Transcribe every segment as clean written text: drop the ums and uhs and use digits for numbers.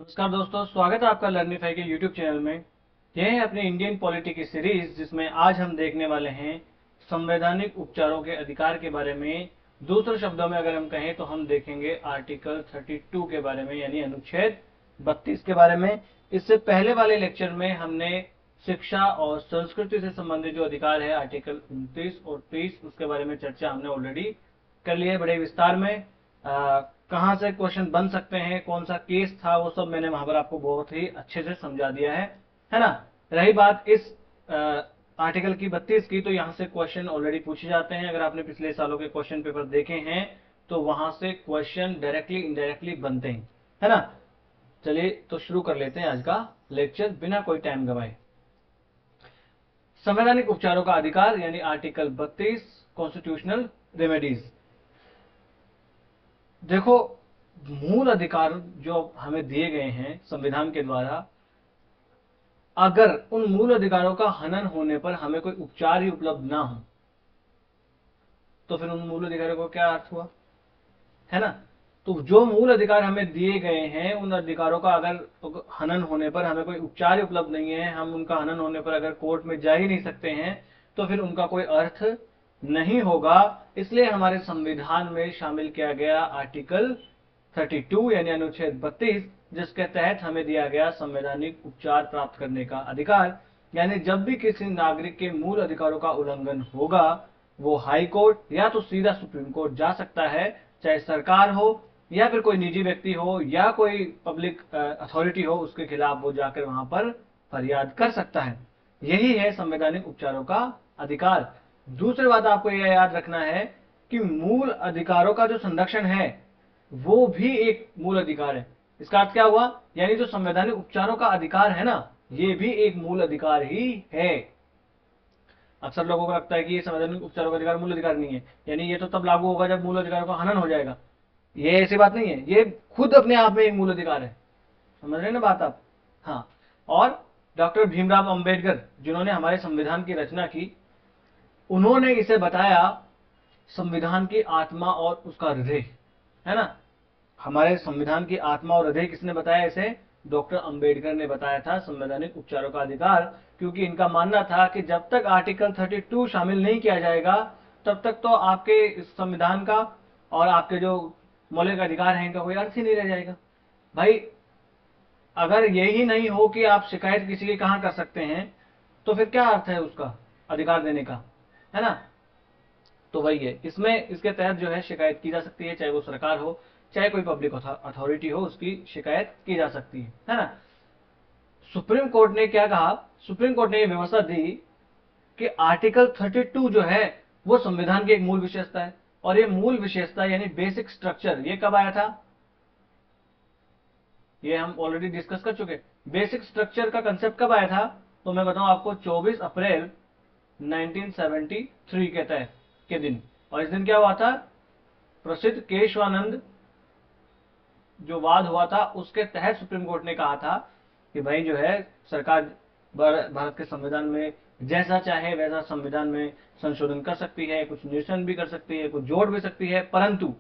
नमस्कार दोस्तों, स्वागत है आपका लर्निफाई के यूट्यूब चैनल में। यह है अपनी इंडियन पॉलिटी की सीरीज, जिसमें आज हम देखने वाले हैं संवैधानिक उपचारों के अधिकार के बारे में। दूसरे शब्दों में अगर हम कहें तो हम देखेंगे आर्टिकल 32 के बारे में, यानी अनुच्छेद 32 के बारे में। इससे पहले वाले लेक्चर में हमने शिक्षा और संस्कृति से संबंधित जो अधिकार है आर्टिकल 29 और 30, उसके बारे में चर्चा हमने ऑलरेडी कर ली है बड़े विस्तार में। कहाँ से क्वेश्चन बन सकते हैं, कौन सा केस था, वो सब मैंने वहां पर आपको बहुत ही अच्छे से समझा दिया है ना। रही बात इस आर्टिकल की 32 की, तो यहाँ से क्वेश्चन ऑलरेडी पूछे जाते हैं। अगर आपने पिछले सालों के क्वेश्चन पेपर देखे हैं तो वहां से क्वेश्चन डायरेक्टली इनडायरेक्टली बनते हैं, है ना। चलिए तो शुरू कर लेते हैं आज का लेक्चर बिना कोई टाइम गवाए। संवैधानिक उपचारों का अधिकार यानी आर्टिकल 32 कॉन्स्टिट्यूशनल रेमेडीज। देखो, मूल अधिकार जो हमें दिए गए हैं संविधान के द्वारा, अगर उन मूल अधिकारों का हनन होने पर हमें कोई उपचार ही उपलब्ध ना हो तो फिर उन मूल अधिकारों को क्या अर्थ हुआ, है ना। तो जो मूल अधिकार हमें दिए गए हैं, उन अधिकारों का अगर हनन होने पर हमें कोई उपचार ही उपलब्ध नहीं है, हम उनका हनन होने पर अगर कोर्ट में जा ही नहीं सकते हैं, तो फिर उनका कोई अर्थ नहीं होगा। इसलिए हमारे संविधान में शामिल किया गया आर्टिकल 32 यानी अनुच्छेद 32, जिसके तहत हमें दिया गया संवैधानिक उपचार प्राप्त करने का अधिकार। यानी जब भी किसी नागरिक के मूल अधिकारों का उल्लंघन होगा, वो हाई कोर्ट या तो सीधा सुप्रीम कोर्ट जा सकता है, चाहे सरकार हो या फिर कोई निजी व्यक्ति हो या कोई पब्लिक अथॉरिटी हो, उसके खिलाफ वो जाकर वहां पर फरियाद कर सकता है। यही है संवैधानिक उपचारों का अधिकार। दूसरी बात आपको यह याद रखना है कि मूल अधिकारों का जो संरक्षण है वो भी एक मूल अधिकार है। इसका अर्थ क्या हुआ, यानी जो संवैधानिक उपचारों का अधिकार है ना, ये भी एक मूल अधिकार ही है। अक्सर लोगों को लगता है कि ये संवैधानिक उपचारों का अधिकार मूल अधिकार नहीं है, यानी ये तो तब लागू होगा जब मूल अधिकारों का हनन हो जाएगा। ये ऐसी बात नहीं है, ये खुद अपने आप में एक मूल अधिकार है। समझ रहे हैं ना बात आप। हाँ, और डॉक्टर भीमराव अंबेडकर जिन्होंने हमारे संविधान की रचना की, उन्होंने इसे बताया संविधान की आत्मा और उसका हृदय, है ना। हमारे संविधान की आत्मा और हृदय किसने बताया इसे? डॉक्टर अंबेडकर ने बताया था संवैधानिक उपचारों का अधिकार। क्योंकि इनका मानना था कि जब तक आर्टिकल 32 शामिल नहीं किया जाएगा, तब तक तो आपके इस संविधान का और आपके जो मौलिक अधिकार हैं, इनका कोई अर्थ ही नहीं रह जाएगा। भाई, अगर यही नहीं हो कि आप शिकायत किसी की कहां कर सकते हैं, तो फिर क्या अर्थ है उसका अधिकार देने का, है ना। तो वही है, इसमें इसके तहत जो है शिकायत की जा सकती है, चाहे वो सरकार हो चाहे कोई पब्लिक अथॉरिटी हो, उसकी शिकायत की जा सकती है ना। सुप्रीम कोर्ट ने क्या कहा? सुप्रीम कोर्ट ने यह व्यवस्था दी कि आर्टिकल 32 जो है वो संविधान की एक मूल विशेषता है। और ये मूल विशेषता यानी बेसिक स्ट्रक्चर, ये कब आया था? ये हम ऑलरेडी डिस्कस कर चुके। बेसिक स्ट्रक्चर का कंसेप्ट कब आया था? तो मैं बताऊं आपको, 24 अप्रैल 1973 के तहत के दिन। और इस दिन क्या हुआ था? प्रसिद्ध केशवानंद जो वाद हुआ था, उसके तहत सुप्रीम कोर्ट ने कहा था कि भाई जो है सरकार भारत के संविधान में जैसा चाहे वैसा संविधान में संशोधन कर सकती है, कुछ निरसन भी कर सकती है, कुछ जोड़ भी सकती है, परंतु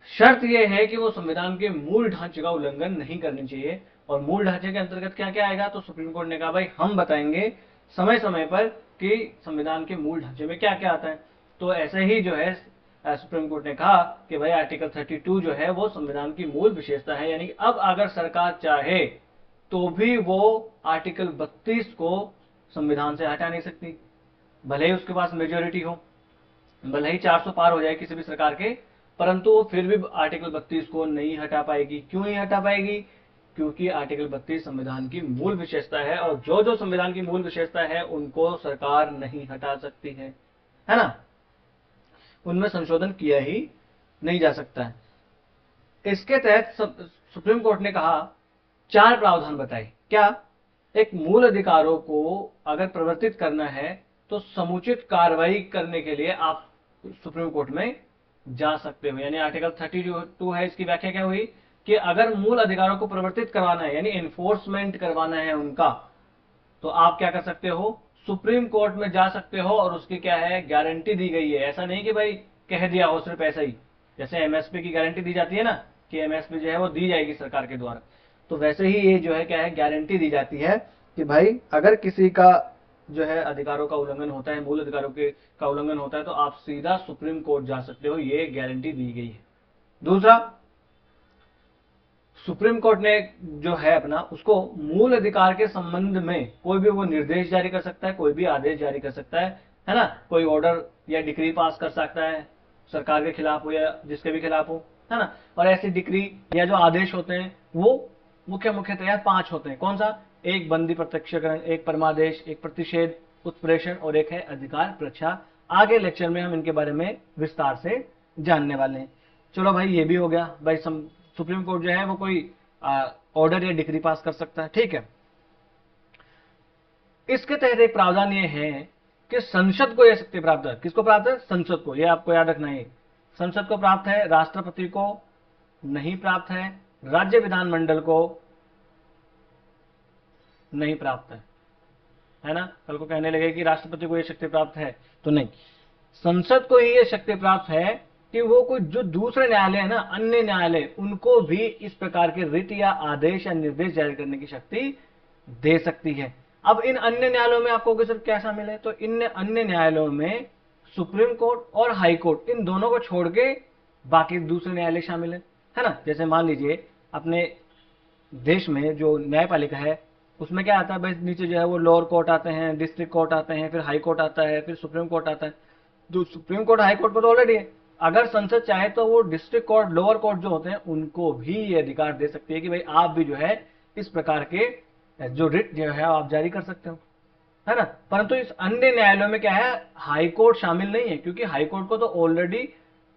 शर्त यह है कि वो संविधान के मूल ढांचे का उल्लंघन नहीं करनी चाहिए। और मूल ढांचे के अंतर्गत क्या क्या आएगा? तो सुप्रीम कोर्ट ने कहा भाई हम बताएंगे समय समय पर कि संविधान के मूल ढांचे में क्या क्या आता है। तो ऐसे ही जो है सुप्रीम कोर्ट ने कहा कि भाई आर्टिकल 32 जो है वो संविधान की मूल विशेषता है। यानी कि अब अगर सरकार चाहे तो भी वो आर्टिकल 32 को संविधान से हटा नहीं सकती, भले ही उसके पास मेजोरिटी हो, भले ही 400 पार हो जाए किसी भी सरकार के, परंतु वो फिर भी आर्टिकल 32 को नहीं हटा पाएगी। क्यों नहीं हटा पाएगी? क्योंकि आर्टिकल 32 संविधान की मूल विशेषता है, और जो जो संविधान की मूल विशेषता है उनको सरकार नहीं हटा सकती है ना। उनमें संशोधन किया ही नहीं जा सकता है। इसके तहत सुप्रीम कोर्ट ने कहा, 4 प्रावधान बताए। क्या? एक, मूल अधिकारों को अगर प्रवर्तित करना है तो समुचित कार्रवाई करने के लिए आप सुप्रीम कोर्ट में जा सकते हो। यानी आर्टिकल 32 है, इसकी व्याख्या क्या हुई कि अगर मूल अधिकारों को प्रवर्तित करवाना है यानी एनफोर्समेंट करवाना है उनका, तो आप क्या कर सकते हो? सुप्रीम कोर्ट में जा सकते हो। और उसकी क्या है? गारंटी दी गई है। ऐसा नहीं कि भाई कह दिया हो सिर्फ ऐसा ही, जैसे एमएसपी की गारंटी दी जाती है ना, कि एमएसपी जो है वो दी जाएगी सरकार के द्वारा। तो वैसे ही ये जो है क्या है, गारंटी दी जाती है कि भाई अगर किसी का जो है अधिकारों का उल्लंघन होता है, मूल अधिकारों के का उल्लंघन होता है, तो आप सीधा सुप्रीम कोर्ट जा सकते हो, ये गारंटी दी गई है। दूसरा, सुप्रीम कोर्ट ने जो है अपना, उसको मूल अधिकार के संबंध में कोई भी वो निर्देश जारी कर सकता है, कोई भी आदेश जारी कर सकता है ना, कोई ऑर्डर या डिक्री पास कर सकता है सरकार के खिलाफ हो या जिसके भी खिलाफ हो, है ना। और ऐसी डिक्री या जो आदेश होते हैं वो मुख्यतया 5 होते हैं। कौन सा? एक बंदी प्रत्यक्षीकरण, एक परमादेश, एक प्रतिषेध उत्प्रेषण और एक है अधिकार प्रक्षा। आगे लेक्चर में हम इनके बारे में विस्तार से जानने वाले हैं। चलो भाई, ये भी हो गया भाई, सुप्रीम कोर्ट जो है वो कोई ऑर्डर या डिक्री पास कर सकता है, ठीक है। इसके तहत एक प्रावधान ये है कि संसद को यह शक्ति प्राप्त है। किसको प्राप्त है? संसद को। यह आपको याद रखना है, संसद को प्राप्त है, राष्ट्रपति को नहीं प्राप्त है, राज्य विधानमंडल को नहीं प्राप्त है ना। कल को कहने लगे कि राष्ट्रपति को यह शक्ति प्राप्त है, तो नहीं, संसद को ही यह शक्ति प्राप्त है कि वो कोई जो दूसरे न्यायालय है ना, अन्य न्यायालय, उनको भी इस प्रकार के रिट या आदेश या निर्देश जारी करने की शक्ति दे सकती है। अब इन अन्य न्यायालयों में आपको सर क्या शामिल है? तो इन अन्य न्यायालयों में सुप्रीम कोर्ट और हाई कोर्ट, इन दोनों को छोड़ के बाकी दूसरे न्यायालय शामिल है ना। जैसे मान लीजिए अपने देश में जो न्यायपालिका है उसमें क्या आता है भाई, नीचे जो है वो लोअर कोर्ट आते हैं, डिस्ट्रिक्ट कोर्ट आते हैं, फिर हाई कोर्ट आता है, फिर सुप्रीम कोर्ट आता है। जो सुप्रीम कोर्ट हाई कोर्ट पर तो ऑलरेडी है, अगर संसद चाहे तो वो डिस्ट्रिक्ट कोर्ट, लोअर कोर्ट जो होते हैं उनको भी ये अधिकार दे सकती है कि भाई आप भी जो है इस प्रकार के जो रिट जो है आप जारी कर सकते हो, है ना। परंतु इस अन्य न्यायालयों में क्या है, हाई कोर्ट शामिल नहीं है, क्योंकि हाई कोर्ट को तो ऑलरेडी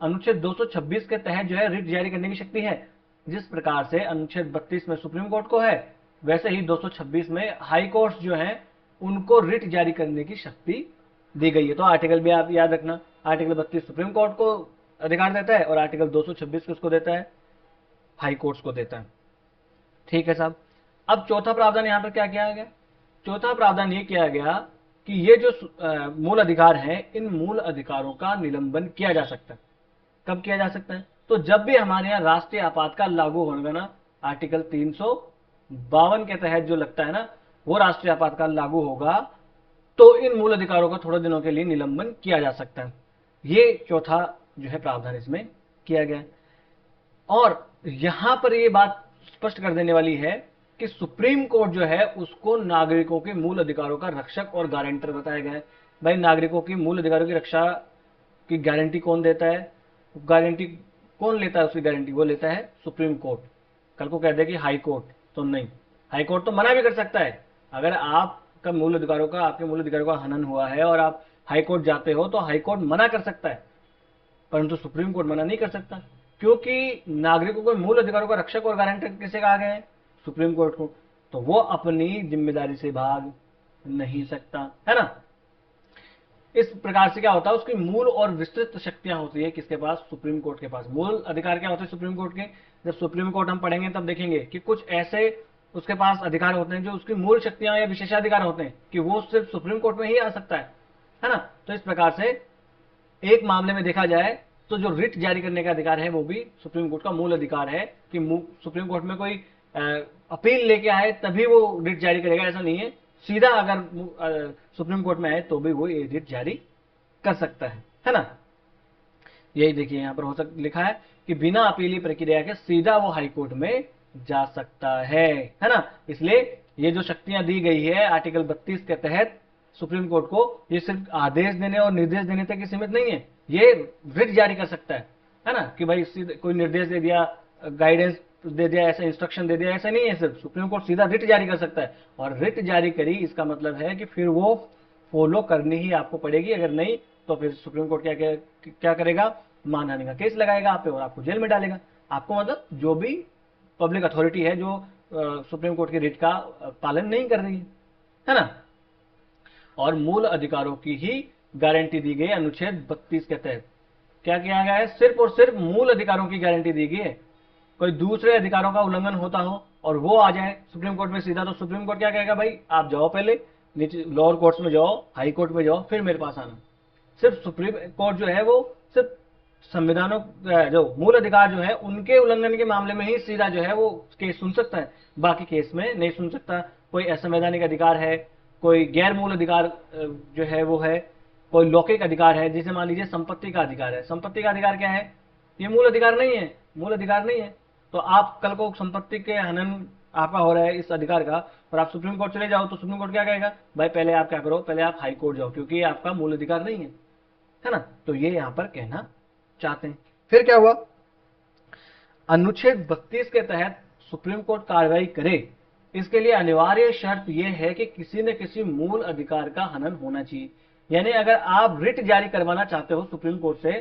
अनुच्छेद 226 के तहत जो है रिट जारी करने की शक्ति है। जिस प्रकार से अनुच्छेद 32 में सुप्रीम कोर्ट को है, वैसे ही 226 में हाई कोर्ट जो है उनको रिट जारी करने की शक्ति दी गई है। तो आर्टिकल भी आप याद रखना, आर्टिकल 32 सुप्रीम कोर्ट को अधिकार देता है और आर्टिकल 226 किसको देता है? हाई कोर्ट्स को देता है, ठीक है साहब। अब चौथा प्रावधान यहां पर क्या किया गया? चौथा प्रावधान ये किया गया कि ये जो मूल अधिकार है, इन मूल अधिकारों का निलंबन किया जा सकता है। कब किया जा सकता है? तो जब भी हमारे यहाँ राष्ट्रीय आपातकाल लागू होगा ना, आर्टिकल 352 के तहत जो लगता है ना, वो राष्ट्रीय आपातकाल लागू होगा, तो इन मूल अधिकारों का थोड़े दिनों के लिए निलंबन किया जा सकता है। ये चौथा जो है प्रावधान इसमें किया गया। और यहां पर ये बात स्पष्ट कर देने वाली है कि सुप्रीम कोर्ट जो है उसको नागरिकों के मूल अधिकारों का रक्षक और गारंटर बताया गया है। भाई, नागरिकों की मूल अधिकारों की रक्षा की गारंटी कौन देता है? गारंटी कौन लेता है? उसकी गारंटी वो लेता है सुप्रीम कोर्ट। कल को कह दे कि हाई कोर्ट, तो नहीं, हाई कोर्ट तो मना भी कर सकता है। अगर आपके मूल अधिकारों का हनन हुआ है और आप हाई कोर्ट जाते हो तो हाई कोर्ट मना कर सकता है, परंतु सुप्रीम कोर्ट मना नहीं कर सकता, क्योंकि नागरिकों के मूल अधिकारों का रक्षक और गारंटर किसे कहा गया है? सुप्रीम कोर्ट को। तो वो अपनी जिम्मेदारी से भाग नहीं सकता, है ना। इस प्रकार से क्या होता है, उसकी मूल और विस्तृत शक्तियां होती है किसके पास? सुप्रीम कोर्ट के पास। मूल अधिकार क्या होते हैं सुप्रीम कोर्ट के? जब सुप्रीम कोर्ट हम पढ़ेंगे तब देखेंगे कि कुछ ऐसे उसके पास अधिकार होते हैं जो उसकी मूल शक्तियां या विशेषाधिकार होते हैं कि वो सिर्फ सुप्रीम कोर्ट में ही आ सकता है ना। तो इस प्रकार से एक मामले में देखा जाए तो जो रिट जारी करने का अधिकार है वो भी सुप्रीम कोर्ट का मूल अधिकार है कि सुप्रीम कोर्ट में कोई अपील लेके आए तभी वो रिट जारी करेगा, ऐसा नहीं है। सीधा अगर सुप्रीम कोर्ट में आए तो भी वो ये रिट जारी कर सकता है ना। यही देखिए यहां पर लिखा है कि बिना अपीली प्रक्रिया के सीधा वो हाई कोर्ट में जा सकता है ना। इसलिए ये जो शक्तियां दी गई है आर्टिकल 32 के तहत सुप्रीम कोर्ट को, ये सिर्फ आदेश देने और निर्देश देने तक ही सीमित नहीं है, ये रिट जारी कर सकता है ना। कि भाई कोई निर्देश दे दिया, गाइडेंस दे दिया, ऐसा इंस्ट्रक्शन दे दिया, ऐसा नहीं है। सिर्फ सुप्रीम कोर्ट सीधा रिट जारी कर सकता है, और रिट जारी करी इसका मतलब है कि फिर वो फॉलो करनी ही आपको पड़ेगी। अगर नहीं तो फिर सुप्रीम कोर्ट क्या करेगा? मानहानि का केस लगाएगा आप पे और आपको जेल में डालेगा। आपको मतलब जो भी पब्लिक अथॉरिटी है जो सुप्रीम कोर्ट की रिट का पालन नहीं कर रही है ना। और मूल अधिकारों की ही गारंटी दी गई अनुच्छेद 32 के तहत। क्या किया गया है? सिर्फ और सिर्फ मूल अधिकारों की गारंटी दी गई है। कोई दूसरे अधिकारों का उल्लंघन होता हो और वो आ जाए सुप्रीम कोर्ट में सीधा, तो सुप्रीम कोर्ट क्या कहेगा? भाई आप जाओ, पहले नीचे लोअर कोर्ट्स में जाओ, हाई कोर्ट में जाओ, फिर मेरे पास आना। सिर्फ सुप्रीम कोर्ट जो है वो सिर्फ संविधानों जो मूल अधिकार जो है उनके उल्लंघन के मामले में ही सीधा जो है वो केस सुन सकता है, बाकी केस में नहीं सुन सकता। कोई असंवैधानिक अधिकार है, कोई गैर मूल अधिकार जो है वो है, कोई लौकिक अधिकार है, जैसे मान लीजिए संपत्ति का अधिकार है। संपत्ति का अधिकार क्या है? ये मूल अधिकार नहीं है, मूल अधिकार नहीं है। तो आप कल को संपत्ति के हनन आपका हो रहा है इस अधिकार का, और आप सुप्रीम कोर्ट चले जाओ तो सुप्रीम कोर्ट क्या कहेगा? भाई पहले आप क्या करो, पहले आप हाई कोर्ट जाओ, क्योंकि ये आपका मूल अधिकार नहीं है ना। तो ये यहां पर कहना चाहते हैं। फिर क्या हुआ? अनुच्छेद 32 के तहत सुप्रीम कोर्ट कार्रवाई करे, इसके लिए अनिवार्य शर्त यह है कि किसी न किसी मूल अधिकार का हनन होना चाहिए। यानी अगर आप रिट जारी करवाना चाहते हो सुप्रीम कोर्ट से,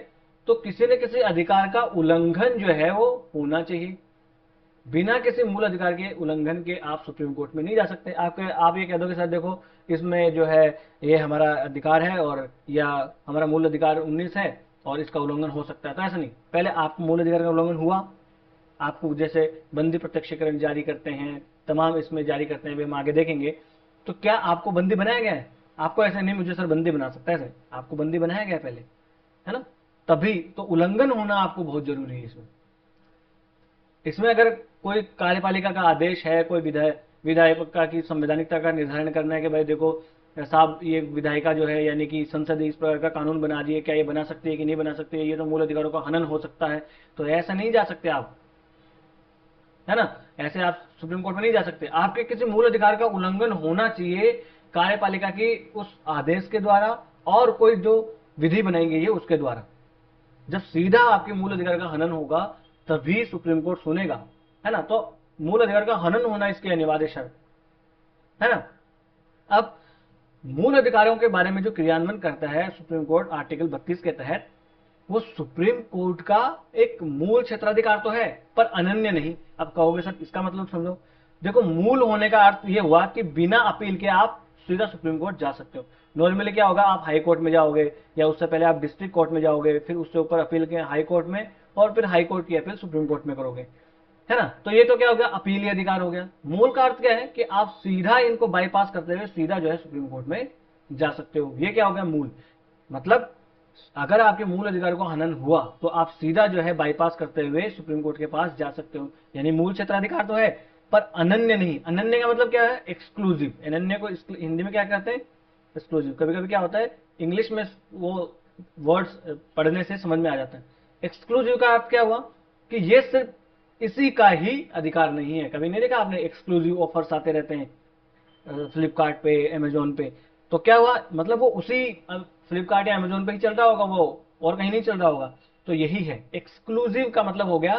तो किसी न किसी अधिकार का उल्लंघन जो है वो होना चाहिए। बिना किसी मूल अधिकार के उल्लंघन के आप सुप्रीम कोर्ट में नहीं जा सकते। आप ये कह दो कि सर देखो इसमें जो है ये हमारा अधिकार है, और या हमारा मूल अधिकार 19 है और इसका उल्लंघन हो सकता है, तो ऐसा नहीं। पहले आपको मूल अधिकार का उल्लंघन हुआ, आपको जैसे बंदी प्रत्यक्षीकरण जारी करते हैं, तमाम इसमें जारी करते हैं, हम आगे देखेंगे। तो क्या आपको बंदी बनाया गया है? आपको ऐसा नहीं मुझे सर बंदी बना सकता है, आपको बंदी बनाया गया है पहले, है ना। तभी तो उल्लंघन होना आपको बहुत जरूरी है इसमें अगर कोई कार्यपालिका का आदेश है, कोई विधायिका की संवैधानिकता का निर्धारण करना है कि भाई देखो साहब ये विधायिका जो है यानी कि संसद इस प्रकार का कानून बना दिए, क्या ये बना सकती है कि नहीं बना सकती है, ये तो मूल अधिकारों का हनन हो सकता है, तो ऐसा नहीं जा सकते आप, है ना। ऐसे आप सुप्रीम कोर्ट में नहीं जा सकते। आपके किसी मूल अधिकार का उल्लंघन होना चाहिए कार्यपालिका की उस आदेश के द्वारा, और कोई जो विधि बनाई गई है उसके द्वारा। जब सीधा आपके मूल अधिकार का हनन होगा तभी सुप्रीम कोर्ट सुनेगा, है ना। तो मूल अधिकार का हनन होना इसकी अनिवार्य शर्त है ना। अब मूल अधिकारों के बारे में जो क्रियान्वयन करता है सुप्रीम कोर्ट आर्टिकल 32 के तहत, वो सुप्रीम कोर्ट का एक मूल क्षेत्राधिकार तो है पर अनन्य नहीं। अब कहोगे सर इसका मतलब समझो, देखो मूल होने का अर्थ ये हुआ कि बिना अपील के आप सीधा सुप्रीम कोर्ट जा सकते हो। नॉर्मली क्या होगा, आप हाई कोर्ट में जाओगे, या उससे पहले आप डिस्ट्रिक्ट कोर्ट में जाओगे, फिर उससे ऊपर अपील के हाई कोर्ट में, और फिर हाई कोर्ट की अपील सुप्रीम कोर्ट में करोगे, है ना। तो ये तो क्या हो गया, अपीली अधिकार हो गया। मूल का अर्थ क्या है कि आप सीधा इनको बाईपास करते हुए सीधा जो है सुप्रीम कोर्ट में जा सकते हो। ये क्या हो गया, मूल। मतलब अगर आपके मूल अधिकार को हनन हुआ तो आप सीधा जो है बाईपास करते हुए सुप्रीम कोर्ट के पास जा सकते हो। यानी मूल क्षेत्राधिकार तो है पर अनन्य नहीं। अनन्य का मतलब क्या है, एक्सक्लूसिव। अनन्य को हिंदी में क्या कहते हैं, एक्सक्लूसिव। कभी कभी क्या होता है इंग्लिश में वो वर्ड्स पढ़ने से समझ में आ जाता है। एक्सक्लूसिव का अर्थ क्या हुआ कि ये सिर्फ इसी का ही अधिकार नहीं है। कभी नहीं देखा आपने एक्सक्लूसिव ऑफर्स आते रहते हैं फ्लिपकार्ट पे, अमेजोन पे, तो क्या हुआ, मतलब वो उसी फ्लिपकार्ट या अमेजोन पे ही चल रहा होगा, वो और कहीं नहीं चल रहा होगा। तो यही है एक्सक्लूसिव का मतलब हो गया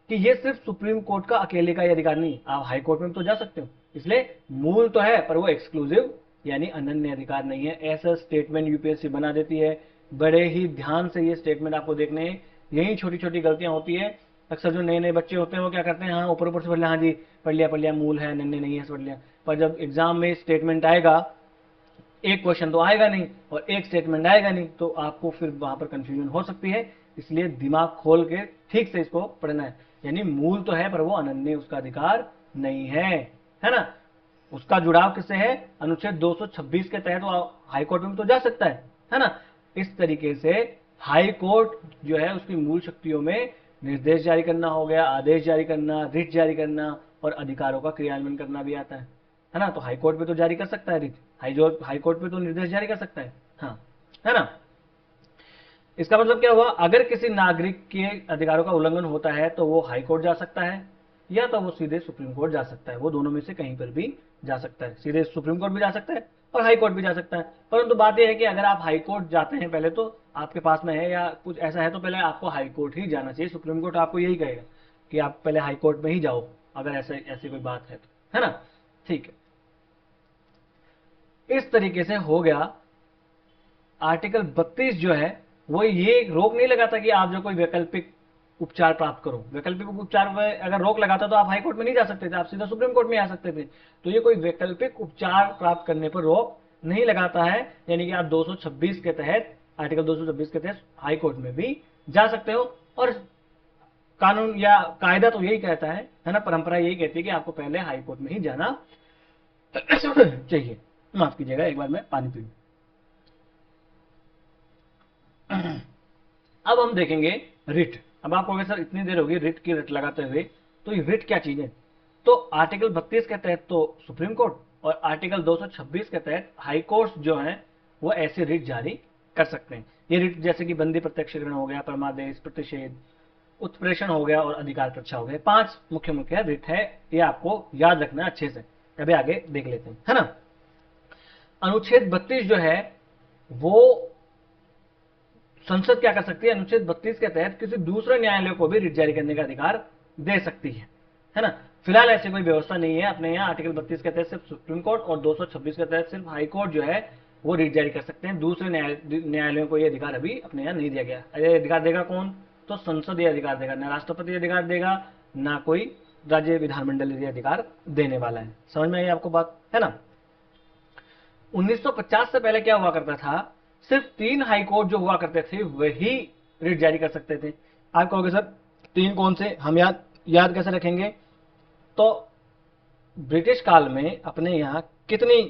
कि ये सिर्फ सुप्रीम कोर्ट का अकेले का ही अधिकार नहीं, आप हाई कोर्ट में तो जा सकते हो। इसलिए मूल तो है पर वो एक्सक्लूसिव यानी अनन्य अधिकार नहीं है। ऐसा स्टेटमेंट यूपीएससी बना देती है। बड़े ही ध्यान से ये स्टेटमेंट आपको देखने हैं। यही छोटी छोटी गलतियां होती है। अक्सर जो नए नए बच्चे होते हैं वो क्या करते हैं, हाँ ऊपर ऊपर से पढ़ लिया, हाँ जी पढ़ लिया मूल है, अनन्य नहीं है, पढ़ लिया। पर जब एग्जाम में स्टेटमेंट आएगा, एक क्वेश्चन तो आएगा नहीं और एक स्टेटमेंट आएगा नहीं, तो आपको फिर वहां पर कंफ्यूजन हो सकती है। इसलिए दिमाग खोल के ठीक से इसको पढ़ना है। यानी मूल तो है पर वो अनन्य उसका अधिकार नहीं है ना। उसका जुड़ाव किससे है, अनुच्छेद 226 के तहत वो हाई कोर्ट में तो जा सकता है ना। इस तरीके से हाई कोर्ट जो है उसकी मूल शक्तियों में निर्देश जारी करना हो गया, आदेश जारी करना, रिट जारी करना और अधिकारों का क्रियान्वयन करना भी आता है ना। तो हाई कोर्ट पे तो जारी कर सकता है रिट, हाई कोर्ट पे तो निर्देश जारी कर सकता है, हाँ, है ना। इसका मतलब क्या हुआ, अगर किसी नागरिक के अधिकारों का उल्लंघन होता है तो वो हाई कोर्ट जा सकता है या तो वो सीधे सुप्रीम कोर्ट जा सकता है। वो दोनों में से कहीं पर भी जा सकता है। सीधे सुप्रीम कोर्ट भी जा सकता है और हाई कोर्ट भी जा सकता है। परंतु बात यह है कि अगर आप हाई कोर्ट जाते हैं पहले, तो आपके पास में है या कुछ ऐसा है, तो पहले आपको हाई कोर्ट ही जाना चाहिए। सुप्रीम कोर्ट आपको यही कहेगा कि आप पहले हाई कोर्ट में ही जाओ अगर ऐसी कोई बात है तो, है ना। ठीक है, इस तरीके से हो गया। आर्टिकल 32 जो है वो ये रोक नहीं लगाता कि आप जो कोई वैकल्पिक उपचार प्राप्त करो। वैकल्पिक उपचार में अगर रोक लगाता तो आप हाई कोर्ट में नहीं जा सकते थे, आप सीधा सुप्रीम कोर्ट में आ सकते थे। तो ये कोई वैकल्पिक उपचार प्राप्त करने पर रोक नहीं लगाता है। यानी कि आप 226 के तहत, आर्टिकल 226 के तहत हाई कोर्ट में भी जा सकते हो। और कानून या कायदा तो यही कहता है ना, परंपरा यही कहती है कि आपको पहले हाई कोर्ट में ही जाना चाहिए। माफ कीजिएगा, एक बार मैं पानी पी लूं। अब हम देखेंगे रिट। अब आप कहोगे सर इतनी देर होगी रिट की रिट लगाते हुए, तो ये रिट क्या चीज है? तो आर्टिकल 32 के तहत तो सुप्रीम कोर्ट और आर्टिकल 226 के तहत हाई कोर्ट जो है वो ऐसे रिट जारी कर सकते हैं। ये रिट जैसे कि बंदी प्रत्यक्षीकरण हो गया, परमादेश, प्रतिषेध, उत्प्रेषण हो गया और अधिकार प्रक्षा हो गया। 5 मुख्य मुख्य रिट है, ये आपको याद रखना है अच्छे से। अभी आगे देख लेते हैं, है ना। अनुच्छेद 32 जो है वो संसद क्या कर सकती है? अनुच्छेद 32 के तहत किसी दूसरे न्यायालय को भी रिट जारी करने का अधिकार दे सकती है ना। फिलहाल ऐसी कोई व्यवस्था नहीं है अपने यहाँ। आर्टिकल 32 के तहत सिर्फ सुप्रीम कोर्ट और 226 के तहत सिर्फ हाई कोर्ट जो है वो रिट जारी कर सकते हैं। दूसरे न्यायालयों को यह अधिकार अभी अपने यहाँ नहीं दिया गया। ये अधिकार देगा कौन? तो संसद ये अधिकार देगा, ना राष्ट्रपति अधिकार देगा, ना कोई राज्य विधानमंडल ये अधिकार देने वाला है। समझ में आई आपको बात, है ना। 1950 से पहले क्या हुआ करता था? सिर्फ 3 हाई कोर्ट जो हुआ करते थे वही रिट जारी कर सकते थे। आप कहोगे सर 3 कौन से? हम याद कैसे रखेंगे? तो ब्रिटिश काल में अपने यहाँ कितनी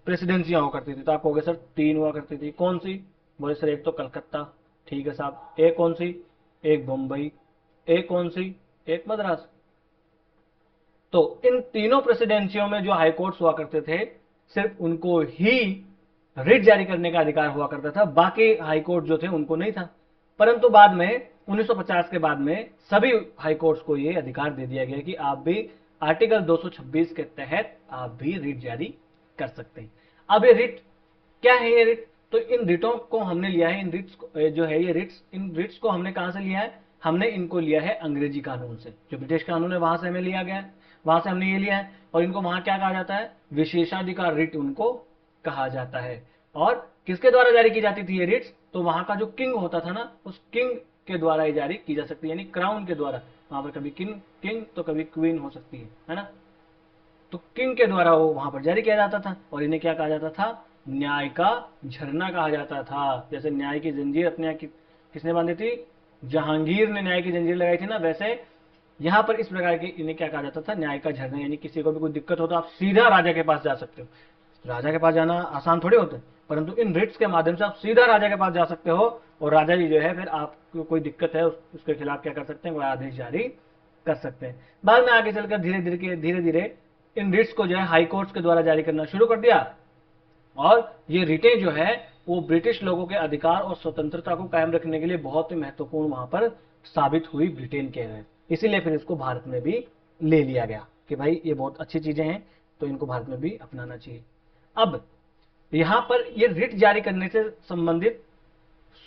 प्रेसिडेंसियां हुआ करती थी? तो आप कहोगे सर 3 हुआ करती थी। कौन सी? बोले सर एक तो कलकत्ता, ठीक है साहब। एक कौन सी? एक बम्बई। एक कौन सी? एक मद्रास। तो इन तीनों प्रेसिडेंसियों में जो हाई कोर्ट्स हुआ करते थे सिर्फ उनको ही रिट जारी करने का अधिकार हुआ करता था, बाकी हाई कोर्ट जो थे उनको नहीं था। परंतु बाद में 1950 के बाद में सभी हाई कोर्ट्स को यह अधिकार दे दिया गया कि आप भी आर्टिकल 226 के तहत आप भी रिट जारी कर सकते हैं। अब ये रिट क्या है? ये रिट तो इन रिटों को हमने लिया है, इन रिट्स जो है ये रिट्स, इन रिट्स को हमने कहां से लिया है? हमने इनको लिया है अंग्रेजी कानून से। जो ब्रिटिश कानून है वहां से हमें लिया गया है, वहां से हमने ये लिया है। और इनको वहां क्या कहा जाता है? विशेषाधिकार रिट उनको कहा जाता है। और किसके द्वारा जारी की जाती थी ये रिट्स? तो वहां का जो किंग होता था ना, उस किंग के द्वारा ये जारी की जा सकती है, यानी क्राउन के द्वारा। वहां पर कभी किंग तो कभी क्वीन हो सकती है ना। तो किंग के द्वारा वो वहां पर जारी किया जाता था। और इन्हें क्या कहा जाता था? न्याय का झरना कहा जाता था। जैसे न्याय की जंजीर अपने यहाँ किसने बांधी थी? जहांगीर ने न्याय की जंजीर लगाई थी ना, वैसे यहां पर इस प्रकार के इन्हें क्या कहा जाता था? न्याय का झरना। यानी किसी को भी कोई दिक्कत हो तो आप सीधा राजा के पास जा सकते हो। राजा के पास जाना आसान थोड़ी होता है, परंतु इन रिट्स के माध्यम से आप सीधा राजा के पास जा सकते हो और राजा जी जो है फिर आपको कोई दिक्कत है उसके खिलाफ क्या कर सकते हैं? कोई आदेश जारी कर सकते हैं। बाद में आगे चलकर धीरे धीरे इन रिट्स को जो है हाई कोर्ट्स के द्वारा जारी करना शुरू कर दिया। और ये रिटें जो है वो ब्रिटिश लोगों के अधिकार और स्वतंत्रता को कायम रखने के लिए बहुत ही महत्वपूर्ण वहां पर साबित हुई ब्रिटेन के हैं। इसीलिए फिर इसको भारत में भी ले लिया गया कि भाई ये बहुत अच्छी चीजें हैं तो इनको भारत में भी अपनाना चाहिए। अब यहां पर ये रिट जारी करने से संबंधित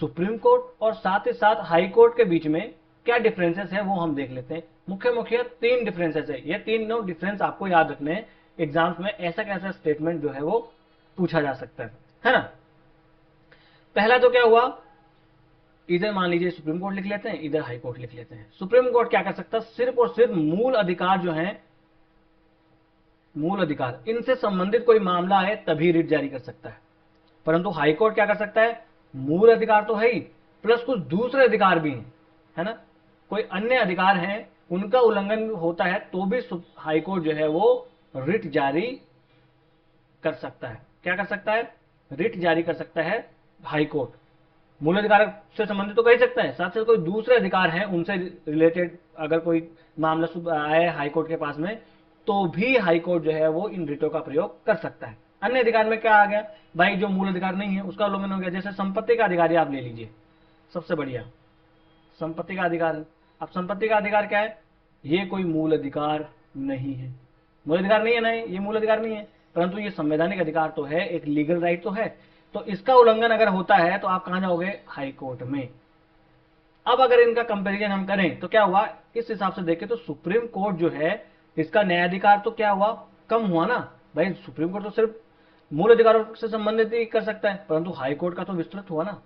सुप्रीम कोर्ट और साथ ही साथ हाई कोर्ट के बीच में क्या डिफरेंसेस है वो हम देख लेते हैं। मुख्य मुख्य 3 डिफरेंसेस है। ये तीनों डिफरेंस आपको याद रखने हैं। एग्जाम्स में ऐसा कैसा स्टेटमेंट जो है वो पूछा जा सकता है ना। पहला तो क्या हुआ? इधर मान लीजिए सुप्रीम कोर्ट लिख लेते हैं, इधर हाई कोर्ट लिख लेते हैं। सुप्रीम कोर्ट क्या कर सकता है? सिर्फ और सिर्फ मूल अधिकार जो है, मूल अधिकार इनसे संबंधित कोई मामला है तभी रिट जारी कर सकता है। परंतु हाई कोर्ट क्या कर सकता है? मूल अधिकार तो है ही, प्लस कुछ दूसरे अधिकार भी हैं, है ना। कोई अन्य अधिकार हैं उनका उल्लंघन होता है तो भी हाई कोर्ट जो है वो रिट जारी कर सकता है। क्या कर सकता है? रिट जारी कर सकता है हाई कोर्ट। मूल अधिकार से संबंधित तो कर ही सकता है, साथ साथ कोई दूसरे अधिकार हैं उनसे रिलेटेड अगर कोई मामला आए हाई कोर्ट के पास में तो भी हाई कोर्ट जो है वो इन रिटों का प्रयोग कर सकता है। अन्य अधिकार में क्या आ गया भाई? जो मूल अधिकार नहीं है उसका उल्लंघन हो गया। जैसे संपत्ति का अधिकार आप ले लीजिए, सबसे बढ़िया संपत्ति का अधिकार है। अब संपत्ति का अधिकार क्या है? ये कोई मूल अधिकार नहीं है। मूल अधिकार नहीं है ना, ये मूल अधिकार नहीं है, परंतु ये संवैधानिक अधिकार तो है, एक लीगल राइट तो है। तो इसका उल्लंघन अगर होता है तो आप कहां जाओगे? हाई कोर्ट में। अब अगर इनका कंपैरिजन हम करें तो क्या हुआ? इस हिसाब से देखें तो सुप्रीम कोर्ट जो है इसका न्यायाधिकार तो क्या हुआ? कम हुआ ना भाई। सुप्रीम कोर्ट तो सिर्फ मूल अधिकारों से संबंधित ही कर सकता है, परंतु हाई कोर्ट का तो विस्तृत हुआ ना।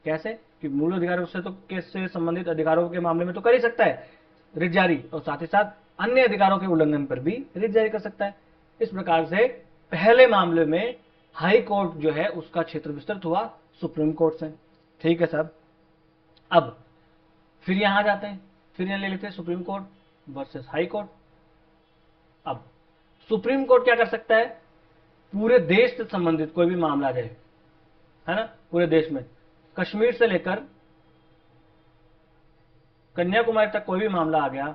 कैसे? कि मूल अधिकारों से तो कैसे संबंधित अधिकारों के मामले में तो कर ही सकता है रिट जारी, और साथ ही साथ अन्य अधिकारों के उल्लंघन पर भी रिट जारी कर सकता है। इस प्रकार से पहले मामले में हाई कोर्ट जो है उसका क्षेत्र विस्तृत हुआ सुप्रीम कोर्ट से। ठीक है साहब। अब फिर यहां जाते हैं, फिर यहां ले लेते हैं supreme court versus high court. अब सुप्रीम कोर्ट क्या कर सकता है? पूरे देश से संबंधित कोई भी मामला जाए, है ना, पूरे देश में कश्मीर से लेकर कन्याकुमारी तक कोई भी मामला आ गया,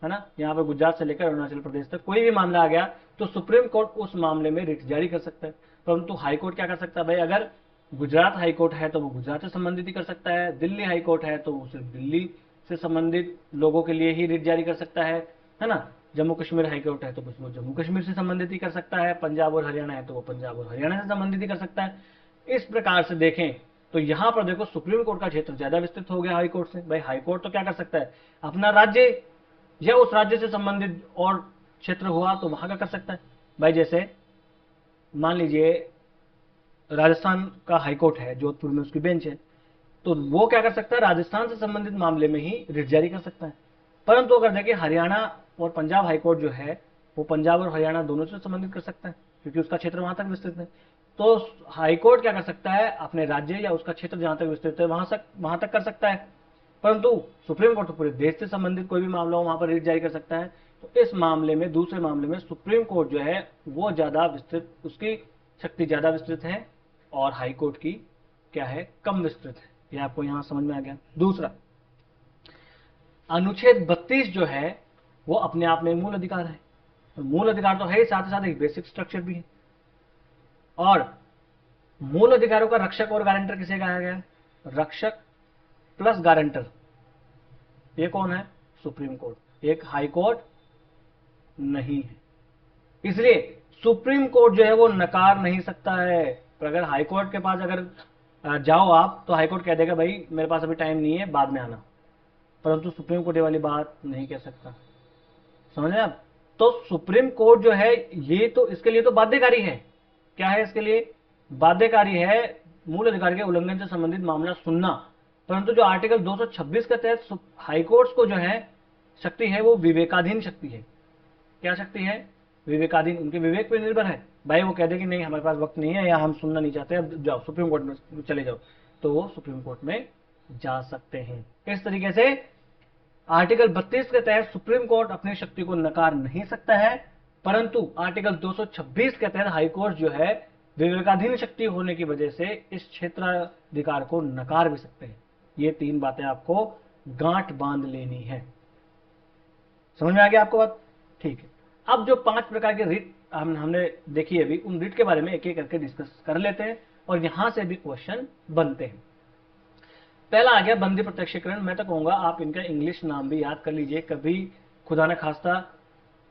है ना, यहाँ पर गुजरात से लेकर अरुणाचल प्रदेश तक कोई भी मामला आ गया तो सुप्रीम कोर्ट उस मामले में रिट जारी कर सकता है। परंतु हाई कोर्ट क्या कर सकता है भाई, अगर गुजरात हाई कोर्ट है तो वो गुजरात से संबंधित ही कर सकता है, दिल्ली हाई कोर्ट है तो वो सिर्फ दिल्ली से संबंधित लोगों के लिए ही रिट जारी कर सकता है ना। जम्मू कश्मीर हाई कोर्ट है तो बस वो जम्मू कश्मीर से संबंधित ही कर सकता है, पंजाब और हरियाणा है तो वो पंजाब और हरियाणा से संबंधित ही कर सकता है। इस प्रकार से देखें तो यहां पर देखो सुप्रीम कोर्ट का क्षेत्र ज्यादा विस्तृत हो गया हाई कोर्ट से। भाई हाई कोर्ट तो क्या कर सकता है, अपना राज्य या उस राज्य से संबंधित और क्षेत्र हुआ तो वहां का कर सकता है। भाई जैसे मान लीजिए राजस्थान का हाईकोर्ट है, जोधपुर में उसकी बेंच है, तो वो क्या कर सकता है, राजस्थान से संबंधित मामले में ही रिट जारी कर सकता है। परंतु अगर देखिए हरियाणा और पंजाब हाईकोर्ट जो है वो पंजाब और हरियाणा दोनों से संबंधित कर सकता है, क्योंकि उसका क्षेत्र वहां तक विस्तृत है। तो हाईकोर्ट क्या कर सकता है, अपने राज्य या उसका क्षेत्र जहां तक विस्तृत है वहां तक कर सकता है। परंतु सुप्रीम कोर्ट तो पूरे देश से संबंधित कोई भी मामला हो वहां पर रिट जारी कर सकता है। तो इस मामले में, दूसरे मामले में सुप्रीम कोर्ट जो है वो ज्यादा विस्तृत, उसकी शक्ति ज्यादा विस्तृत है और हाई कोर्ट की क्या है, कम विस्तृत है। ये आपको यहां समझ में आ गया। दूसरा, अनुच्छेद 32 जो है वो अपने आप में मूल अधिकार है। तो मूल अधिकार तो है ही, साथ ही साथ एक बेसिक स्ट्रक्चर भी है। और मूल अधिकारों का रक्षक और गारंटर किसे कहा गया है, रक्षक प्लस गारंटर, ये कौन है, सुप्रीम कोर्ट, एक हाई कोर्ट नहीं है। इसलिए सुप्रीम कोर्ट जो है वो नकार नहीं सकता है। पर अगर हाई कोर्ट के पास अगर जाओ आप तो हाई कोर्ट कह देगा भाई मेरे पास अभी टाइम नहीं है, बाद में आना। परंतु सुप्रीम कोर्ट ये वाली बात नहीं कह सकता, समझ रहे आप। तो सुप्रीम कोर्ट जो है ये तो इसके लिए तो बाध्यकारी है। क्या है इसके लिए, बाध्यकारी है मूल अधिकार के उल्लंघन से संबंधित मामला सुनना। परंतु जो आर्टिकल 226 के तहत हाईकोर्ट को जो है शक्ति है वो विवेकाधीन शक्ति है। क्या शक्ति है, विवेकाधीन, उनके विवेक पर निर्भर है। भाई वो कह दे कि नहीं हमारे पास वक्त नहीं है या हम सुनना नहीं चाहते, अब जाओ सुप्रीम कोर्ट में चले जाओ, तो वो सुप्रीम कोर्ट में जा सकते हैं। इस तरीके से आर्टिकल 32 के तहत सुप्रीम कोर्ट अपनी शक्ति को नकार नहीं सकता है, परंतु आर्टिकल 226 के तहत हाईकोर्ट जो है विवेकाधीन शक्ति होने की वजह से इस क्षेत्राधिकार को नकार भी सकते हैं। ये तीन बातें आपको गांठ बांध लेनी है। समझ में आ गया आपको बात, ठीक है। अब जो 5 प्रकार के रिट हमने देखी अभी, उन रिट के बारे में एक एक करके डिस्कस कर लेते हैं और यहां से भी क्वेश्चन बनते हैं। पहला आ गया बंदी प्रत्यक्षीकरण। मैं तो कहूंगा आप इनका इंग्लिश नाम भी याद कर लीजिए। कभी खुदा न खास्ता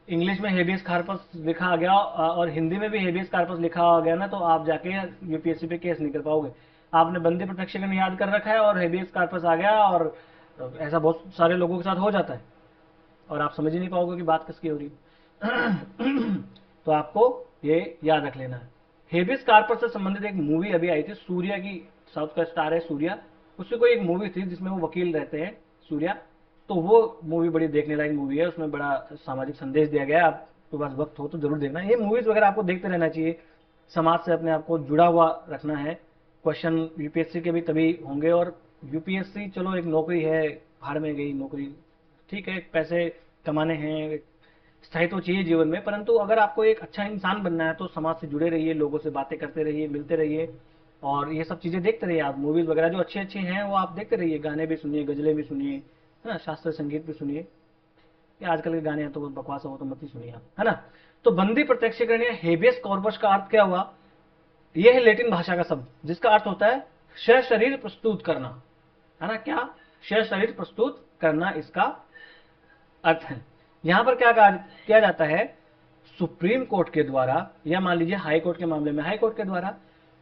इंग्लिश में हेबियस कार्पस लिखा आ गया और हिंदी में भी हेबियस कार्पस लिखा आ गया ना, तो आप जाके यूपीएससी पे केस नहीं कर पाओगे। आपने बंदी प्रत्यक्षीकरण याद कर रखा है और हेबियस कार्पस आ गया, और ऐसा बहुत सारे लोगों के साथ हो जाता है और आप समझ ही नहीं पाओगे कि बात किसकी हो रही है। तो आपको ये याद रख लेना है। हेबियस कार्पस से संबंधित एक मूवी अभी आई थी, सूर्या की, साउथ का स्टार है सूर्या, उसकी कोई एक मूवी थी जिसमें वो वकील रहते हैं सूर्या। तो वो मूवी बड़ी देखने लायक मूवी है, उसमें बड़ा सामाजिक संदेश दिया गया है। आपके पास वक्त हो तो जरूर देखना। ये मूवीज वगैरह आपको देखते रहना चाहिए, समाज से अपने आप को जुड़ा हुआ रखना है। क्वेश्चन यूपीएससी के भी तभी होंगे, और यूपीएससी चलो एक नौकरी है, भाड़ में गई नौकरी, ठीक है, पैसे कमाने हैं, स्थायित्व चाहिए जीवन में, परंतु अगर आपको एक अच्छा इंसान बनना है तो समाज से जुड़े रहिए, लोगों से बातें करते रहिए, मिलते रहिए, और ये सब चीजें देखते रहिए। आप मूवीज वगैरह जो अच्छी अच्छी हैं वो आप देखते रहिए, गाने भी सुनिए, गजलें भी सुनिए, है ना, शास्त्रीय संगीत भी सुनिए। ये आजकल के गाने हैं तो बकवास हो तो मत ही सुनिए आप, है ना। तो बंदी प्रत्यक्षीकरण या हेबियस कॉर्पस का अर्थ क्या हुआ, यह है लैटिन भाषा का शब्द जिसका अर्थ होता है शरीर प्रस्तुत करना, है ना। क्या, शरीर प्रस्तुत करना इसका अर्थ है। यहां पर क्या किया जाता है, सुप्रीम कोर्ट के द्वारा या मान लीजिए हाई कोर्ट के मामले में हाई कोर्ट के द्वारा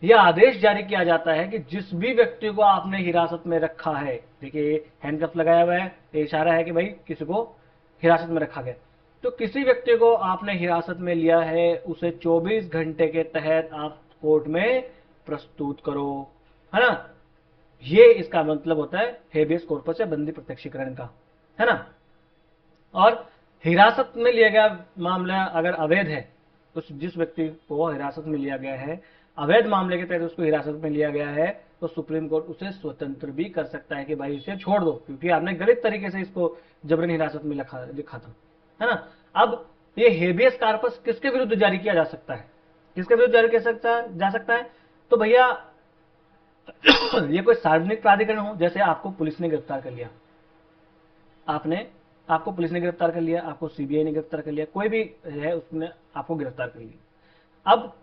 यह आदेश जारी किया जाता है कि जिस भी व्यक्ति को आपने हिरासत में रखा है, देखिए हैंडकफ लगाया हुआ है, ये इशारा है कि भाई किसी को हिरासत में रखा गया, तो किसी व्यक्ति को आपने हिरासत में लिया है उसे 24 घंटे के तहत आप कोर्ट में प्रस्तुत करो, है ना। ये इसका मतलब होता है हेबियस कॉर्पस या बंदी प्रत्यक्षीकरण का, है ना। और हिरासत में लिया गया मामला अगर अवैध है, उस जिस व्यक्ति को हिरासत में लिया गया है, अवैध मामले के तहत उसको हिरासत में लिया गया है, तो सुप्रीम कोर्ट उसे स्वतंत्र भी कर सकता है कि भाई इसे छोड़ दो, क्योंकि आपने गलत तरीके से इसको जबरन हिरासत में लिखा था, है ना। अब ये हेबियस कार्पस किसके विरुद्ध जारी किया जा सकता है, किसके विरुद्ध जारी किया जा सकता है, तो भैया ये कोई सार्वजनिक प्राधिकरण हो, जैसे आपको पुलिस ने गिरफ्तार कर लिया, आपको पुलिस ने गिरफ्तार कर लिया, आपको सीबीआई ने गिरफ्तार कर लिया, कोई भी है उसने आपको गिरफ्तार कर लिया। अब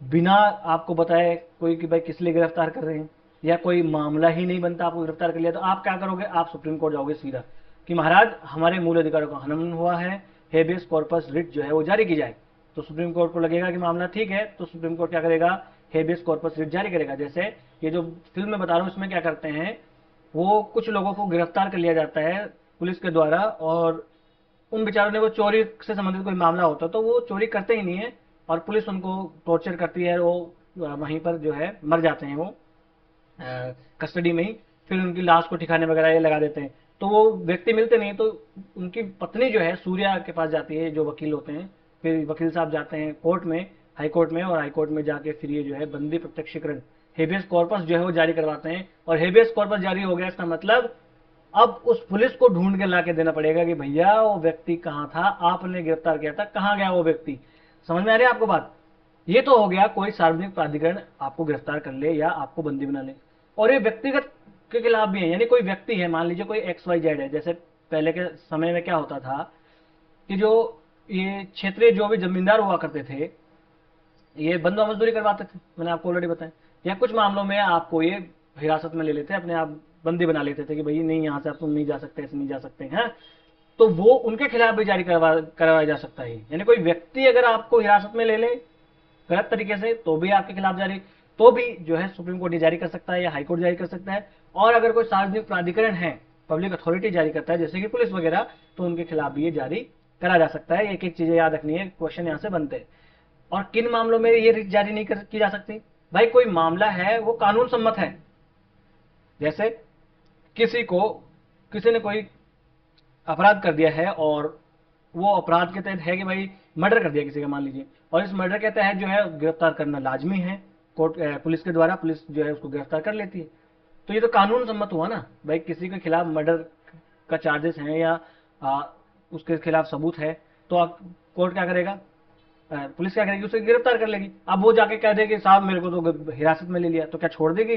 बिना आपको बताए कोई कि भाई किस लिए गिरफ्तार कर रहे हैं, या कोई मामला ही नहीं बनता, आपको गिरफ्तार कर लिया, तो आप क्या करोगे? आप सुप्रीम कोर्ट जाओगे सीधा कि महाराज हमारे मूल अधिकारों का हनन हुआ है, हेबियस कॉर्पस रिट जो है वो जारी की जाए। तो सुप्रीम कोर्ट को लगेगा कि मामला ठीक है, तो सुप्रीम कोर्ट क्या करेगा? हेबियस कॉर्पस रिट जारी करेगा। जैसे ये जो फिल्म में बता रहा हूँ इसमें क्या करते हैं, वो कुछ लोगों को गिरफ्तार कर लिया जाता है पुलिस के द्वारा, और उन बेचारों ने वो चोरी से संबंधित कोई मामला होता तो वो चोरी करते ही नहीं है, और पुलिस उनको टॉर्चर करती है, वो वहीं पर जो है मर जाते हैं वो कस्टडी में ही। फिर उनकी लाश को ठिकाने वगैरह ये लगा देते हैं, तो वो व्यक्ति मिलते नहीं, तो उनकी पत्नी जो है सूर्या के पास जाती है, जो वकील होते हैं। फिर वकील साहब जाते हैं कोर्ट में, हाई कोर्ट में, और हाई कोर्ट में जाके फिर ये जो है बंदी प्रत्यक्षीकरण हेबियस कॉर्पस जो है वो जारी करवाते हैं। और हेबियस कॉर्पस जारी हो गया, इसका मतलब अब उस पुलिस को ढूंढ के ला के देना पड़ेगा कि भैया वो व्यक्ति कहां था, आपने गिरफ्तार किया था, कहां गया वो व्यक्ति। समझ में आ रही है आपको बात? ये तो हो गया कोई सार्वजनिक प्राधिकरण आपको गिरफ्तार कर ले या आपको बंदी बना ले। और ये व्यक्तिगत के खिलाफ भी है, यानी कोई व्यक्ति है, मान लीजिए कोई XYZ है। जैसे पहले के समय में क्या होता था कि जो ये क्षेत्रीय जो भी जमींदार हुआ करते थे, ये बंधुआ मजदूरी करवाते थे, मैंने आपको ऑलरेडी बताया। या कुछ मामलों में आपको ये हिरासत में ले लेते, अपने आप बंदी बना लेते थे कि भाई नहीं, यहाँ से आप तुम नहीं जा सकते, ऐसे नहीं जा सकते हैं, तो वो उनके खिलाफ भी जारी करवाया जा सकता है। यानी कोई व्यक्ति अगर आपको हिरासत में ले ले गलत तरीके से, तो भी आपके खिलाफ जारी, तो भी जो है सुप्रीम कोर्ट जारी कर सकता है या हाई कोर्ट जारी कर सकता है। और अगर कोई सार्वजनिक प्राधिकरण है, पब्लिक अथॉरिटी जारी करता है, जैसे कि पुलिस वगैरह, तो उनके खिलाफ भी ये जारी करा जा सकता है। एक एक चीजें याद रखनी है, क्वेश्चन यहाँ से बनते हैं। और किन मामलों में ये रिट जारी नहीं की जा सकती? भाई कोई मामला है वो कानून सम्मत है, जैसे किसी ने कोई अपराध कर दिया है, और वो अपराध के तहत है कि भाई मर्डर कर दिया किसी का, मान लीजिए, और इस मर्डर के तहत जो है गिरफ्तार करना लाजमी है, कोर्ट पुलिस के द्वारा, पुलिस जो है उसको गिरफ्तार कर लेती है। तो ये तो कानून सम्मत हुआ ना भाई, किसी के खिलाफ मर्डर का चार्जेस है या उसके खिलाफ सबूत है, तो कोर्ट क्या करेगा? पुलिस क्या करेगी? उसे गिरफ्तार कर लेगी। अब वो जाके कह देगी साहब मेरे को तो हिरासत में ले लिया, तो क्या छोड़ देगी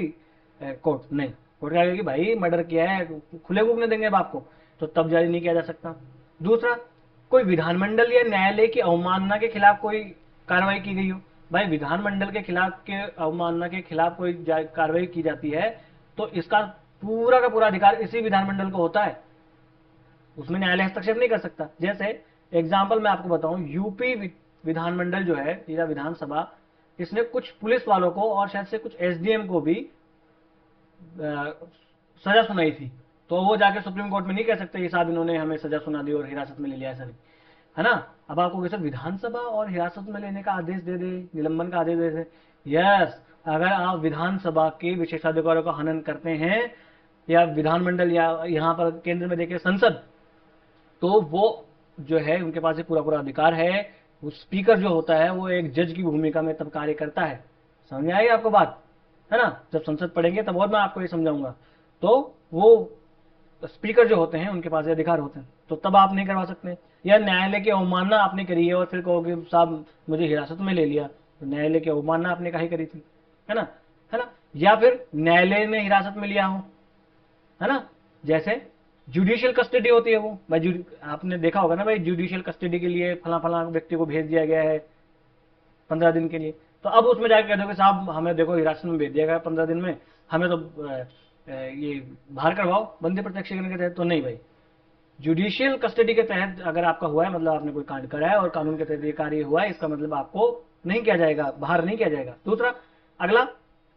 कोर्ट? नहीं, कोर्ट क्या कहेगी? भाई मर्डर किया है, खुले घूमने देंगे बाप को, तो तब जारी नहीं किया जा सकता। दूसरा, कोई विधानमंडल या न्यायालय की अवमानना के खिलाफ कोई कार्रवाई की गई हो। भाई विधानमंडल के खिलाफ के अवमानना के खिलाफ कोई कार्रवाई की जाती है, तो इसका पूरा का पूरा अधिकार इसी विधानमंडल को होता है, उसमें न्यायालय हस्तक्षेप नहीं कर सकता। जैसे एग्जाम्पल मैं आपको बताऊं, यूपी विधानमंडल जो है या विधानसभा, इसने कुछ पुलिस वालों को और शायद से कुछ SDM को भी सजा सुनाई थी, तो वो जाके सुप्रीम कोर्ट में नहीं कह सकते कि साहब इन्होंने हमें सजा सुना दी और हिरासत में ले लिया, ऐसा नहीं है ना। अब आपको कैसे विधानसभा और हिरासत में लेने का आदेश दे दे, निलंबन का आदेश दे दे? यस, अगर आप विधानसभा के विशेषाधिकारों का हनन करते हैं, या विधानमंडल, या यहाँ पर केंद्र में देखिए संसद, तो वो जो है उनके पास पूरा पूरा अधिकार है। वो स्पीकर जो होता है वो एक जज की भूमिका में तब कार्य करता है। समझ में आएगी आपको बात, है ना? जब संसद पढ़ेंगे तब और मैं आपको ये समझाऊंगा। तो वो स्पीकर जो होते हैं उनके पास ये अधिकार होते हैं, तो तब आप नहीं करवा सकते। या न्यायालय की अवमानना आपने करी है और फिर कहोगे साहब मुझे हिरासत में ले लिया, तो न्यायालय की अवमानना आपने काहे करी थी, है ना? है ना? या फिर न्यायालय ने हिरासत में लिया हो, है ना? जैसे जुडिशियल कस्टडी होती है वो, भाई आपने देखा होगा ना भाई, जुडिशियल कस्टडी के लिए फला फला व्यक्ति को भेज दिया गया है 15 दिन के लिए। तो अब उसमें जाकर कह दोगे साहब हमें देखो हिरासत में भेज दिया गया 15 दिन में, हमें तो ये बाहर करवाओ बंदी प्रत्यक्षीकरण के तहत। तो नहीं भाई, जुडिशियल कस्टडी के तहत अगर आपका हुआ है, मतलब आपने कोई कांड करा है और कानून के तहत ये कार्य हुआ है, इसका मतलब आपको नहीं किया जाएगा, बाहर नहीं किया जाएगा। दूसरा, अगला,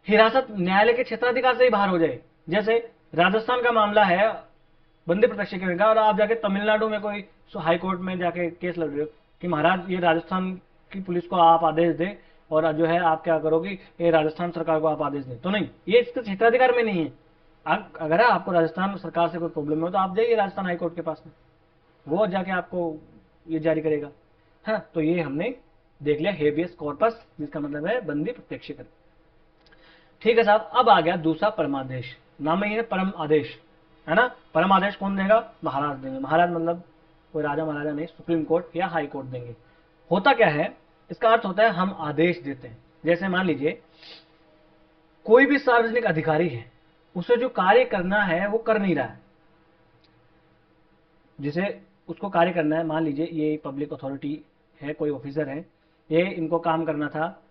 हिरासत न्यायालय के क्षेत्राधिकार से ही बाहर हो जाए। जैसे राजस्थान का मामला है बंदी प्रत्यक्षीकरण का, और आप जाके तमिलनाडु में कोई हाई कोर्ट में जाके केस लड़ रहे हो कि महाराज ये राजस्थान की पुलिस को आप आदेश दें, और जो है आप क्या करोगे, ये राजस्थान सरकार को आप आदेश दें, तो नहीं, ये इसके क्षेत्राधिकार में नहीं है। अगर आपको राजस्थान सरकार से कोई प्रॉब्लम हो तो आप जाइए राजस्थान हाई कोर्ट के पास में, वो जाके आपको ये जारी करेगा, है। तो ये हमने देख लिया हेबियस कॉर्पस, जिसका मतलब है बंदी प्रत्यक्षीकरण। ठीक है साहब, अब आ गया दूसरा परमादेश। नाम ही है परम आदेश, है ना? परम आदेश कौन देगा? महाराज देंगे। महाराज मतलब कोई राजा महाराजा नहीं, सुप्रीम कोर्ट या हाई कोर्ट देंगे। होता क्या है, इसका अर्थ होता है हम आदेश देते हैं। जैसे मान लीजिए कोई भी सार्वजनिक अधिकारी है, उसे जो कार्य करना है वो कर नहीं रहा है, जिसे उसको कार्य करना है, मान लीजिए ये पब्लिक अथॉरिटी है, कोई ऑफिसर है, ये इनको काम करना था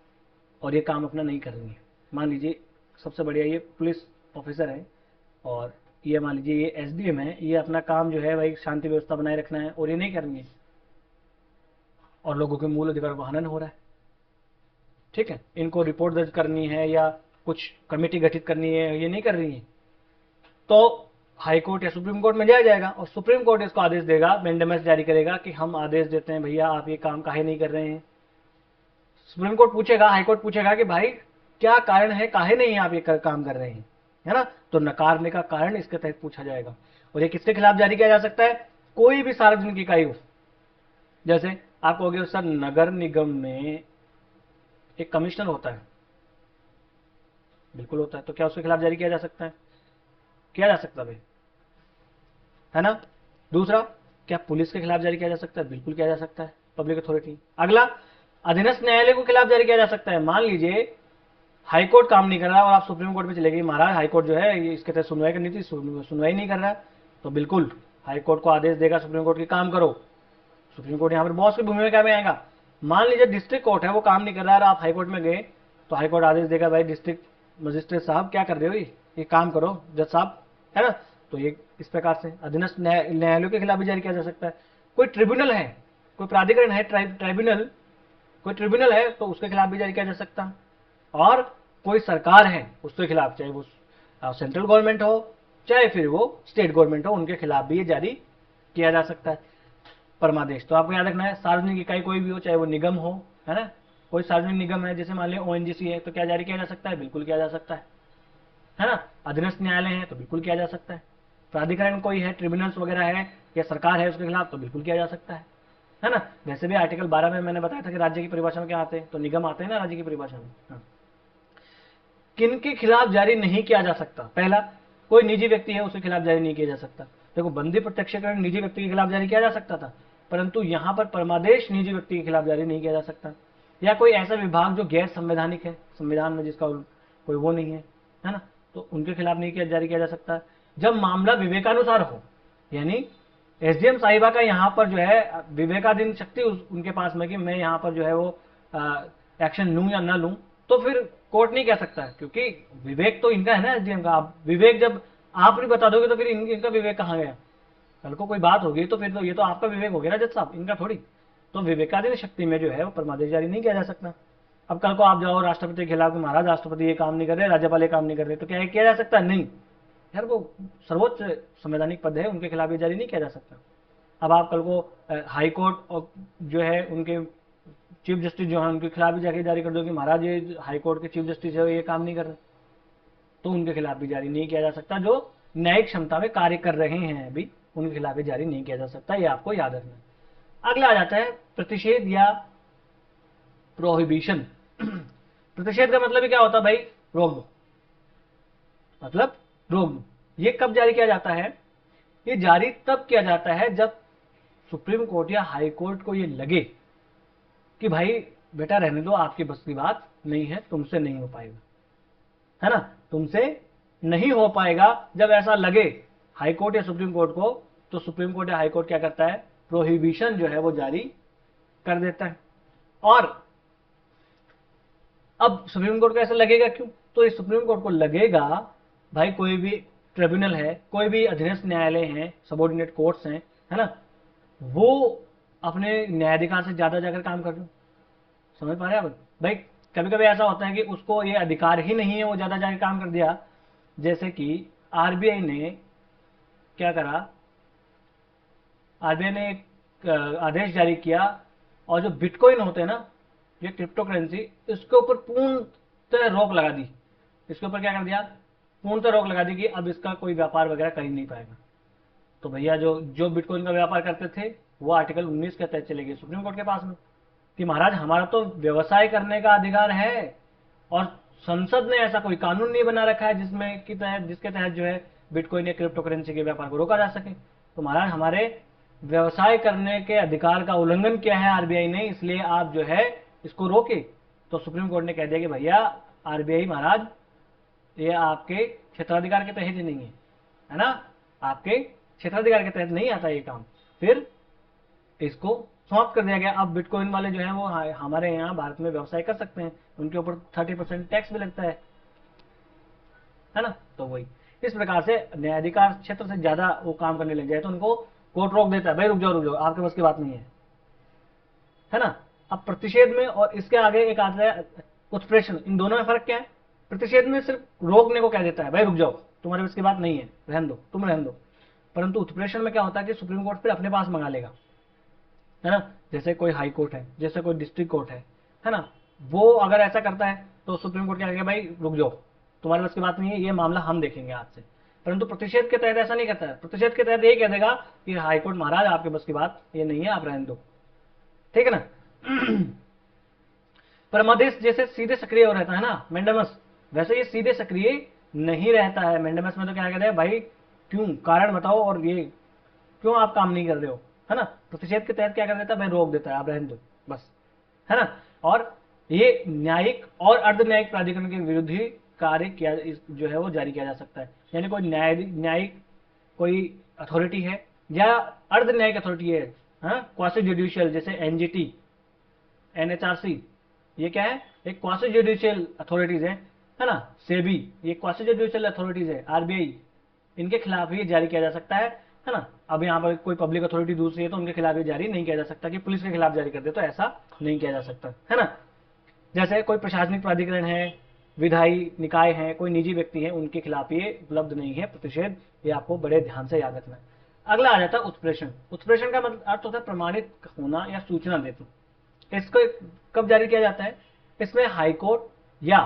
और ये काम अपना नहीं कर रही है। मान लीजिए सबसे बढ़िया ये पुलिस ऑफिसर है और ये मान लीजिए ये एसडीएम है, ये अपना काम जो है भाई शांति व्यवस्था बनाए रखना है और ये नहीं कर रही है और लोगों के मूल अधिकार का हनन हो रहा है। ठीक है, इनको रिपोर्ट दर्ज करनी है या कुछ कमेटी गठित करनी है, ये नहीं कर रही है, तो हाई कोर्ट या सुप्रीम कोर्ट में जाया जाएगा और सुप्रीम कोर्ट इसको आदेश देगा, मैंडेमस जारी करेगा कि हम आदेश देते हैं भैया आप ये काम काहे नहीं कर रहे हैं। सुप्रीम कोर्ट पूछेगा, हाई कोर्ट पूछेगा कि भाई क्या कारण है, काहे नहीं आप ये काम कर रहे हैं, है ना, तो नकारने का कारण इसके तहत पूछा जाएगा। और ये किसके खिलाफ जारी किया जा सकता है, कोई भी सार्वजनिक इकाई हो। जैसे आप कहोगे सर नगर निगम में एक कमिश्नर होता है, बिल्कुल होता है, तो क्या उसके खिलाफ जारी किया जा सकता है, किया जा सकता है, है ना। दूसरा, क्या पुलिस के खिलाफ जारी किया जा सकता है, बिल्कुल किया जा सकता है, पब्लिक अथॉरिटी। अगला, अधीनस्थ न्यायालय को खिलाफ जारी किया जा सकता है। मान लीजिए हाई कोर्ट काम नहीं कर रहा और आप सुप्रीम कोर्ट में चले गए, महाराज हाई कोर्ट जो है ये इसके तहत सुनवाई करनी थी, सुनवाई नहीं कर रहा है, तो बिल्कुल हाई कोर्ट को आदेश देगा सुप्रीम कोर्ट की काम करो। सुप्रीम कोर्ट यहाँ पर बॉस की भूमिका में आएगा। मान लीजिए डिस्ट्रिक्ट कोर्ट है वो काम नहीं कर रहा है और आप हाई कोर्ट में गए, तो हाई कोर्ट आदेश देगा भाई डिस्ट्रिक्ट मजिस्ट्रेट साहब क्या कर रहे हो, ये काम करो जज साहब, है ना। तो ये इस प्रकार से अधीनस्थ न्यायालयों के खिलाफ भी जारी किया जा सकता है। कोई ट्रिब्यूनल है, कोई प्राधिकरण है, ट्राइब्यूनल, कोई ट्रिब्यूनल है तो उसके खिलाफ भी जारी किया जा सकता है। और कोई सरकार है उसके खिलाफ, चाहे वो सेंट्रल गवर्नमेंट हो चाहे फिर वो स्टेट गवर्नमेंट हो, उनके खिलाफ भी ये जारी किया जा सकता है परमादेश। तो आपको याद रखना है, सार्वजनिक इकाई कोई भी हो, चाहे वो निगम हो, है ना, कोई सार्वजनिक निगम है, जैसे मान लिया ओएनजीसी है, तो क्या जारी किया जा सकता है, बिल्कुल किया जा सकता है ना। अधीनस्थ न्यायालय है तो बिल्कुल किया जा सकता है। प्राधिकरण कोई है, ट्रिब्यूनल्स वगैरह है या सरकार है उसके खिलाफ, तो बिल्कुल किया जा सकता है ना। वैसे भी आर्टिकल 12 में मैंने बताया था कि राज्य की परिभाषा में क्या आते हैं, तो निगम आते हैं ना राज्य की परिभाषा में। हाँ। किन के खिलाफ जारी नहीं किया जा सकता, पहला, कोई निजी व्यक्ति है उसके खिलाफ जारी नहीं किया जा सकता। देखो बंदी प्रत्यक्षीकरण निजी व्यक्ति के खिलाफ जारी किया जा सकता था, परंतु यहां पर परमादेश निजी व्यक्ति के खिलाफ जारी नहीं किया जा सकता। या कोई ऐसा विभाग जो गैर संवैधानिक है, संविधान में जिसका कोई वो नहीं है ना, तो उनके खिलाफ नहीं जारी किया जा सकता। जब मामला विवेकानुसार हो, यानी एसडीएम साहिबा का यहाँ पर जो है विवेकाधीन शक्ति उनके पास में कि मैं यहाँ पर जो है वो एक्शन लूं या ना लूं, तो फिर कोर्ट नहीं कह सकता है, क्योंकि विवेक तो इनका है ना एसडीएम का। आप विवेक जब आप नहीं बता दोगे तो फिर इनका विवेक कहाँ गया। कल को कोई बात होगी तो फिर तो ये तो आपका विवेक हो गया ना जज साहब, इनका थोड़ी। तो विवेकाधीन शक्ति में जो है वो परमादेश जारी नहीं किया जा सकता। अब कल को आप जाओ राष्ट्रपति के खिलाफ, महाराज राष्ट्रपति ये काम नहीं कर रहे, राज्यपाल ये काम नहीं कर रहे, तो क्या किया जा सकता है, नहीं यार, वो सर्वोच्च संवैधानिक पद है, उनके खिलाफ ये जारी नहीं किया जा सकता। अब आप कल को हाई कोर्ट और जो है उनके चीफ जस्टिस जो है उनके खिलाफ भी जाके जारी कर दो कि महाराज ये हाई कोर्ट के चीफ जस्टिस है ये काम नहीं कर रहे, तो उनके खिलाफ भी जारी नहीं किया जा सकता। जो न्यायिक क्षमता में कार्य कर रहे हैं अभी, उनके खिलाफ भी जारी नहीं किया जा सकता, ये आपको याद रखना है। अगला आ जाता है प्रतिषेध या प्रोहिबिशन। प्रतिषेध का मतलब क्या होता है भाई, रोक दो, मतलब रोक दो। ये कब जारी किया जाता है, ये जारी तब किया जाता है जब सुप्रीम कोर्ट या हाई कोर्ट को ये लगे कि भाई बेटा रहने दो, आपकी बस की बात नहीं है, तुमसे नहीं हो पाएगा, है ना, तुमसे नहीं हो पाएगा। जब ऐसा लगे हाई कोर्ट या सुप्रीम कोर्ट को, तो सुप्रीम कोर्ट या हाई कोर्ट क्या करता है, प्रोहिबिशन जो है वो जारी कर देता है। और अब सुप्रीम कोर्ट को ऐसा लगेगा क्यों, तो इस सुप्रीम कोर्ट को लगेगा भाई कोई भी ट्रिब्यूनल है, कोई भी अधीनस्थ न्यायालय है, सबॉर्डिनेट कोर्ट्स हैं, है ना, वो अपने न्यायाधिकार से ज्यादा जाकर काम कर रहे हो। समझ पा रहे हैं आप भाई। कभी कभी ऐसा होता है कि उसको ये अधिकार ही नहीं है, वो ज्यादा जाकर काम कर दिया। जैसे कि आरबीआई ने क्या करा, आरबीआई ने एक आदेश जारी किया और जो बिटकॉइन होते हैं ना, ये क्रिप्टो करेंसी, इसके ऊपर पूर्णतः रोक लगा दी। इसके ऊपर क्या कर दिया, पूर्णतः रोक लगा दी कि अब इसका कोई व्यापार वगैरह कर ही नहीं पाएगा। तो भैया जो जो बिटकॉइन का व्यापार करते थे वो आर्टिकल 19 के तहत चले गए सुप्रीम कोर्ट के पास में कि महाराज हमारा तो व्यवसाय करने का अधिकार है और संसद ने ऐसा कोई कानून नहीं बना रखा है जिसमें की तहत जिसके तहत जो है बिटकॉइन या क्रिप्टो करेंसी के व्यापार को रोका जा सके। तो महाराज हमारे व्यवसाय करने के अधिकार का उल्लंघन किया है आरबीआई ने, इसलिए आप जो है इसको रोके। तो सुप्रीम कोर्ट ने कह दिया कि भैया आरबीआई महाराज ये आपके क्षेत्राधिकार के तहत ही नहीं है, है ना, आपके क्षेत्राधिकार के तहत नहीं आता ये काम। फिर इसको समाप्त कर दिया गया। अब बिटकॉइन वाले जो हैं वो हमारे यहाँ भारत में व्यवसाय कर सकते हैं, उनके ऊपर 30% टैक्स भी लगता है ना। तो वही इस प्रकार से न्यायाधिकार क्षेत्र से ज्यादा वो काम करने लग जाए तो उनको कोर्ट रोक देता है, भाई रुक जाओ आपके बस की बात नहीं है ना। अब प्रतिषेध में और इसके आगे एक आता है उत्प्रेषण, इन दोनों में फर्क क्या है? प्रतिषेध में सिर्फ रोकने को कह देता है, भाई रुक जाओ तुम्हारे बस की बात नहीं है, रहन दो, तुम रहन दो। परंतु उत्प्रेषण में क्या होता है कि सुप्रीम कोर्ट फिर अपने पास मंगा लेगा, है ना। जैसे कोई हाई कोर्ट है, जैसे कोई डिस्ट्रिक्ट कोर्ट है ना, वो अगर ऐसा करता है तो सुप्रीम कोर्ट क्या कहेगा, भाई रुक जाओ तुम्हारे बस की बात नहीं है, ये मामला हम देखेंगे आज से। परंतु प्रतिषेध के तहत ऐसा नहीं करता है, प्रतिषेध के तहत ये कह देगा कि हाईकोर्ट महाराज आपके बस की बात ये नहीं है, आप रहने दो, ठीक है ना। परमादेश जैसे सीधे सक्रिय हो रहता है ना मैंडेमस, वैसे ये सीधे सक्रिय नहीं रहता है। मैंडेमस में तो क्या कहते हैं, भाई क्यों, कारण बताओ और ये क्यों आप काम नहीं कर रहे हो, है ना। प्रतिषेध के तहत क्या कर देता है, भाई रोक देता है, आप रहने दो बस, है ना। और ये न्यायिक और अर्ध न्यायिक प्राधिकरण के विरुद्ध ही कार्य किया जो है वो जारी किया जा सकता है। यानी कोई न्यायिक कोई अथॉरिटी है या अर्ध न्यायिक अथॉरिटी है, क्वासी जुडिशियल, जैसे एनजीटी, एनएचआरसी, ये क्या है, एक क्वासी जुडिशियल अथॉरिटीज है ना। सेबी, ये क्वासी जुडिशियल अथॉरिटीज है। आरबीआई, इनके खिलाफ ही जारी किया जा सकता है ना। अब यहाँ पर कोई पब्लिक अथॉरिटी दूसरी है तो उनके खिलाफ ही जारी नहीं किया जा सकता कि पुलिस के खिलाफ जारी कर दे, तो ऐसा नहीं किया जा सकता, है ना। जैसे कोई प्रशासनिक प्राधिकरण है, विधायी निकाय है, कोई निजी व्यक्ति है, उनके खिलाफ ये उपलब्ध नहीं है प्रतिषेध, ये आपको बड़े ध्यान से याद रखना है। अगला आ जाता है उत्प्रेषण। उत्प्रेषण का मतलब अर्थ होता है प्रमाणित होना या सूचना देना। इसको कब जारी किया जाता है? इसमें हाईकोर्ट या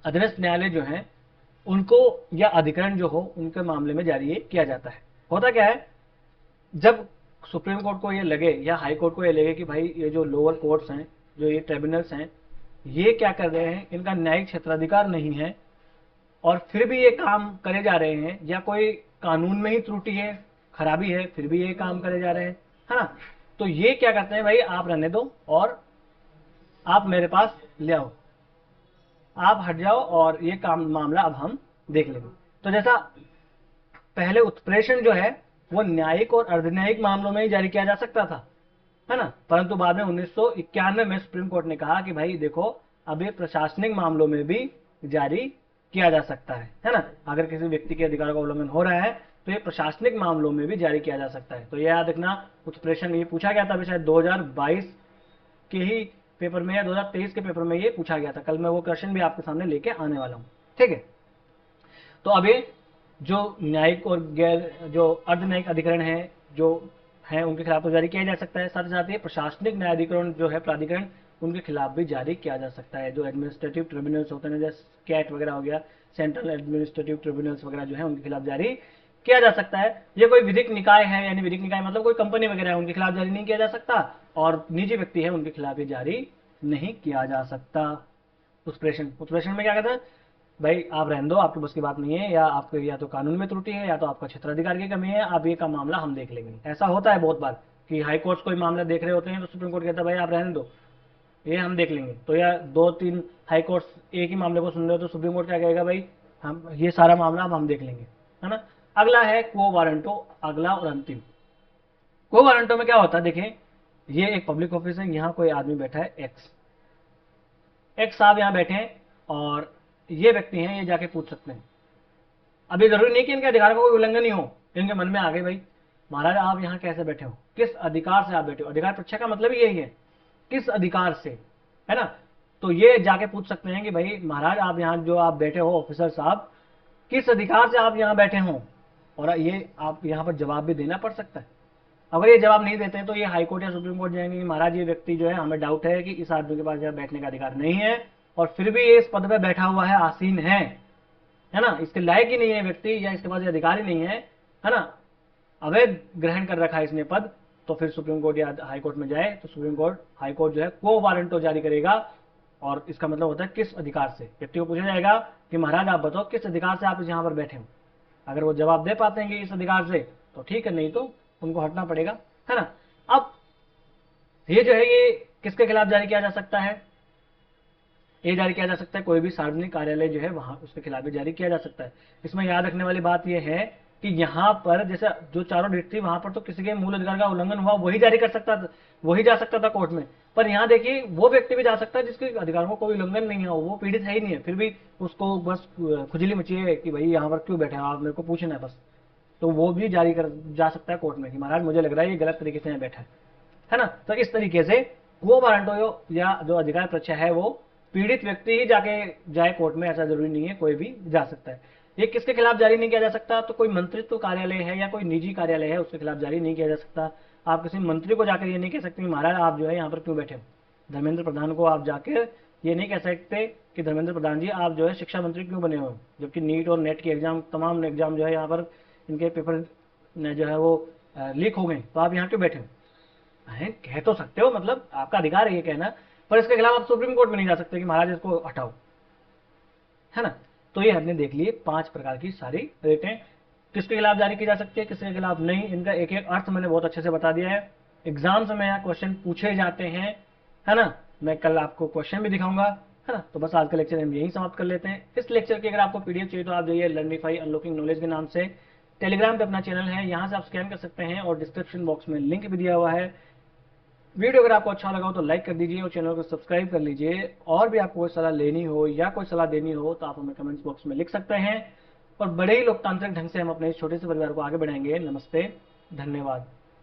अधीनस्थ न्यायालय जो है उनको या अधिकरण जो हो उनके मामले में जारी किया जाता है। होता क्या है, जब सुप्रीम कोर्ट को ये लगे या हाई कोर्ट को ये लगे कि भाई ये जो लोअर कोर्ट्स हैं, जो ये ट्रिब्यूनल्स हैं, ये क्या कर रहे हैं, इनका न्यायिक क्षेत्राधिकार नहीं है और फिर भी ये काम करे जा रहे हैं, या कोई कानून में ही त्रुटि है, खराबी है, फिर भी ये काम करे जा रहे हैं, है ना। तो ये क्या करते हैं, भाई आप रहने दो और आप मेरे पास ले आओ, आप हट जाओ और ये काम मामला अब हम देख लेंगे। तो जैसा पहले उत्प्रेषण जो है वो न्यायिक और अर्धन्यायिक मामलों में ही जारी किया जा सकता था, है ना। परंतु बाद में 1991 में सुप्रीम कोर्ट ने कहा कि भाई देखो अब ये प्रशासनिक मामलों में भी जारी किया जा सकता है ना। अगर किसी व्यक्ति के अधिकारों का उल्लंघन हो रहा है तो ये प्रशासनिक मामलों में भी जारी किया जा सकता है। तो ये याद रखना, उत्प्रेषण ये पूछा गया था अभी शायद 2022 के ही पेपर में या 2023 के पेपर में ये पूछा गया था। कल मैं वो क्वेश्चन भी आपके सामने लेके आने वाला हूं, ठीक है। तो अब ये जो न्यायिक और गैर जो अर्धन्यायिक अधिकरण है जो है उनके खिलाफ तो जारी किया जा सकता है, साथ ही साथ ये प्रशासनिक न्यायाधिकरण जो है प्राधिकरण उनके खिलाफ भी जारी किया जा सकता है। जो एडमिनिस्ट्रेटिव ट्रिब्यूनल्स होते हैं जैसे कैट वगैरह हो गया, सेंट्रल एडमिनिस्ट्रेटिव ट्रिब्यूनल्स वगैरह जो है उनके खिलाफ जारी किया जा सकता है। ये कोई विधिक निकाय है, यानी विधिक निकाय मतलब कोई कंपनी वगैरह है उनके खिलाफ जारी नहीं किया जा सकता, और निजी व्यक्ति है उनके खिलाफ ये जारी नहीं किया जा सकता। उत्प्रेषण में क्या कहते हैं, भाई आप रहने दो, आपकी बस की बात नहीं है, या आपके या तो कानून में त्रुटि है या तो आपका क्षेत्राधिकार की कमी है, आप ये का मामला हम देख लेंगे। ऐसा होता है बहुत बार कि हाई कोर्ट कोई मामला देख रहे होते हैं तो सुप्रीम कोर्ट कहता है भाई आप रहने दो, ये हम देख लेंगे। तो या 2-3 हाई कोर्ट एक ही मामले को सुन रहे हो तो सुप्रीम कोर्ट क्या कहेगा, भाई हम ये सारा मामला अब हम देख लेंगे, है ना। अगला है क्वो वारंटो, अगला और अंतिम। क्वो वारंटो में क्या होता है, देखें ये एक पब्लिक ऑफिस है, यहाँ कोई आदमी बैठा है एक्स साहब यहाँ बैठे हैं और ये व्यक्ति हैं, ये जाके पूछ सकते हैं। अभी जरूरी नहीं कि इनके अधिकार का कोई उल्लंघन ही हो, इनके मन में आ गए भाई महाराज आप यहाँ कैसे बैठे हो, किस अधिकार से आप बैठे हो। अधिकार परीक्षा का मतलब ही यही है, किस अधिकार से, है ना। तो ये जाके पूछ सकते हैं कि भाई महाराज आप यहाँ जो आप बैठे हो ऑफिसर साहब, किस अधिकार से आप यहाँ बैठे हो, और ये आप यहाँ पर जवाब भी देना पड़ सकता है। अगर ये जवाब नहीं देते हैं तो ये हाईकोर्ट या सुप्रीम कोर्ट जाएंगे कि महाराज ये व्यक्ति जो है हमें डाउट है कि इस आदमी के पास यहाँ बैठने का अधिकार नहीं है और फिर भी ये इस पद पे बैठा हुआ है, आसीन है ना, इसके लायक ही नहीं है व्यक्ति, या इसके पास अधिकार ही नहीं है ना, अवैध ग्रहण कर रखा है इसने पद। तो फिर सुप्रीम कोर्ट या हाई कोर्ट में जाए तो सुप्रीम कोर्ट हाई कोर्ट जो है क्वो वारंटो जारी करेगा, और इसका मतलब होता है किस अधिकार से। व्यक्ति को पूछा जाएगा कि महाराज आप बताओ किस अधिकार से आप यहाँ पर बैठे हो। अगर वो जवाब दे पाते हैं कि इस अधिकार से तो ठीक है, नहीं तो उनको हटना पड़ेगा, है ना। अब ये जो है ये किसके खिलाफ जारी किया जा सकता है, ये जारी किया जा सकता है कोई भी सार्वजनिक कार्यालय जो है वहां उसके खिलाफ भी जारी किया जा सकता है। इसमें याद रखने वाली बात यह है कि यहाँ पर जैसे जो चारों डेट थी वहां पर तो किसी के मूल अधिकार का उल्लंघन हुआ वही जारी कर सकता था, वही जा सकता था कोर्ट में। पर यहाँ देखिए वो व्यक्ति भी जा सकता है जिसके अधिकारों को कोई उल्लंघन नहीं है, वो पीड़ित है ही नहीं है, फिर भी उसको बस खुजली मची है कि भाई यहाँ पर क्यों बैठे हो आप, मेरे को पूछना है बस। तो वो भी जारी कर जा सकता है कोर्ट में कि महाराज मुझे लग रहा है ये गलत तरीके से यहाँ बैठा है ना। तो इस तरीके से वो वारंट हो या जो अधिकार परीक्षा है वो पीड़ित व्यक्ति ही जाके जाए कोर्ट में, ऐसा जरूरी नहीं है, कोई भी जा सकता है। ये किसके खिलाफ जारी नहीं किया जा सकता, तो कोई मंत्रित्व कार्यालय है या कोई निजी कार्यालय है उसके खिलाफ जारी नहीं किया जा सकता। आप किसी मंत्री को जाकर ये नहीं कह सकते महाराज आप जो है यहाँ पर क्यों बैठे हो। धर्मेंद्र प्रधान को आप जाकर ये नहीं कह सकते कि धर्मेंद्र प्रधान जी आप जो है शिक्षा मंत्री क्यों बने हो, जबकि नीट और नेट की एग्जाम तमाम एग्जाम जो है यहाँ पर इनके पेपर जो है वो लीक हो गए, तो आप यहाँ क्यों बैठे हो। कह तो सकते हो, मतलब आपका अधिकार है ये कहना, पर इसके खिलाफ आप सुप्रीम कोर्ट में नहीं जा सकते कि महाराज इसको हटाओ, है ना। तो ये हमने देख लिए 5 प्रकार की सारी रेटें किसके खिलाफ जारी की जा सकती है, किसके खिलाफ नहीं। इनका एक एक अर्थ मैंने बहुत अच्छे से बता दिया है। एग्जाम्स में यहाँ क्वेश्चन पूछे जाते हैं, है ना। मैं कल आपको क्वेश्चन भी दिखाऊंगा, है ना। तो बस आज का लेक्चर हम यही समाप्त कर लेते हैं। इस लेक्चर की अगर आपको पीडीएफ चाहिए तो आप जाइए लर्निफाई अनलॉकिंग नॉलेज के नाम से टेलीग्राम पे अपना चैनल है, यहाँ से आप स्कैन कर सकते हैं और डिस्क्रिप्शन बॉक्स में लिंक भी दिया हुआ है। वीडियो अगर आपको अच्छा लगा हो तो लाइक कर दीजिए और चैनल को सब्सक्राइब कर लीजिए। और भी आपको कोई सलाह लेनी हो या कोई सलाह देनी हो तो आप हमें कमेंट्स बॉक्स में लिख सकते हैं और बड़े ही लोकतांत्रिक ढंग से हम अपने इस छोटे से परिवार को आगे बढ़ाएंगे। नमस्ते, धन्यवाद।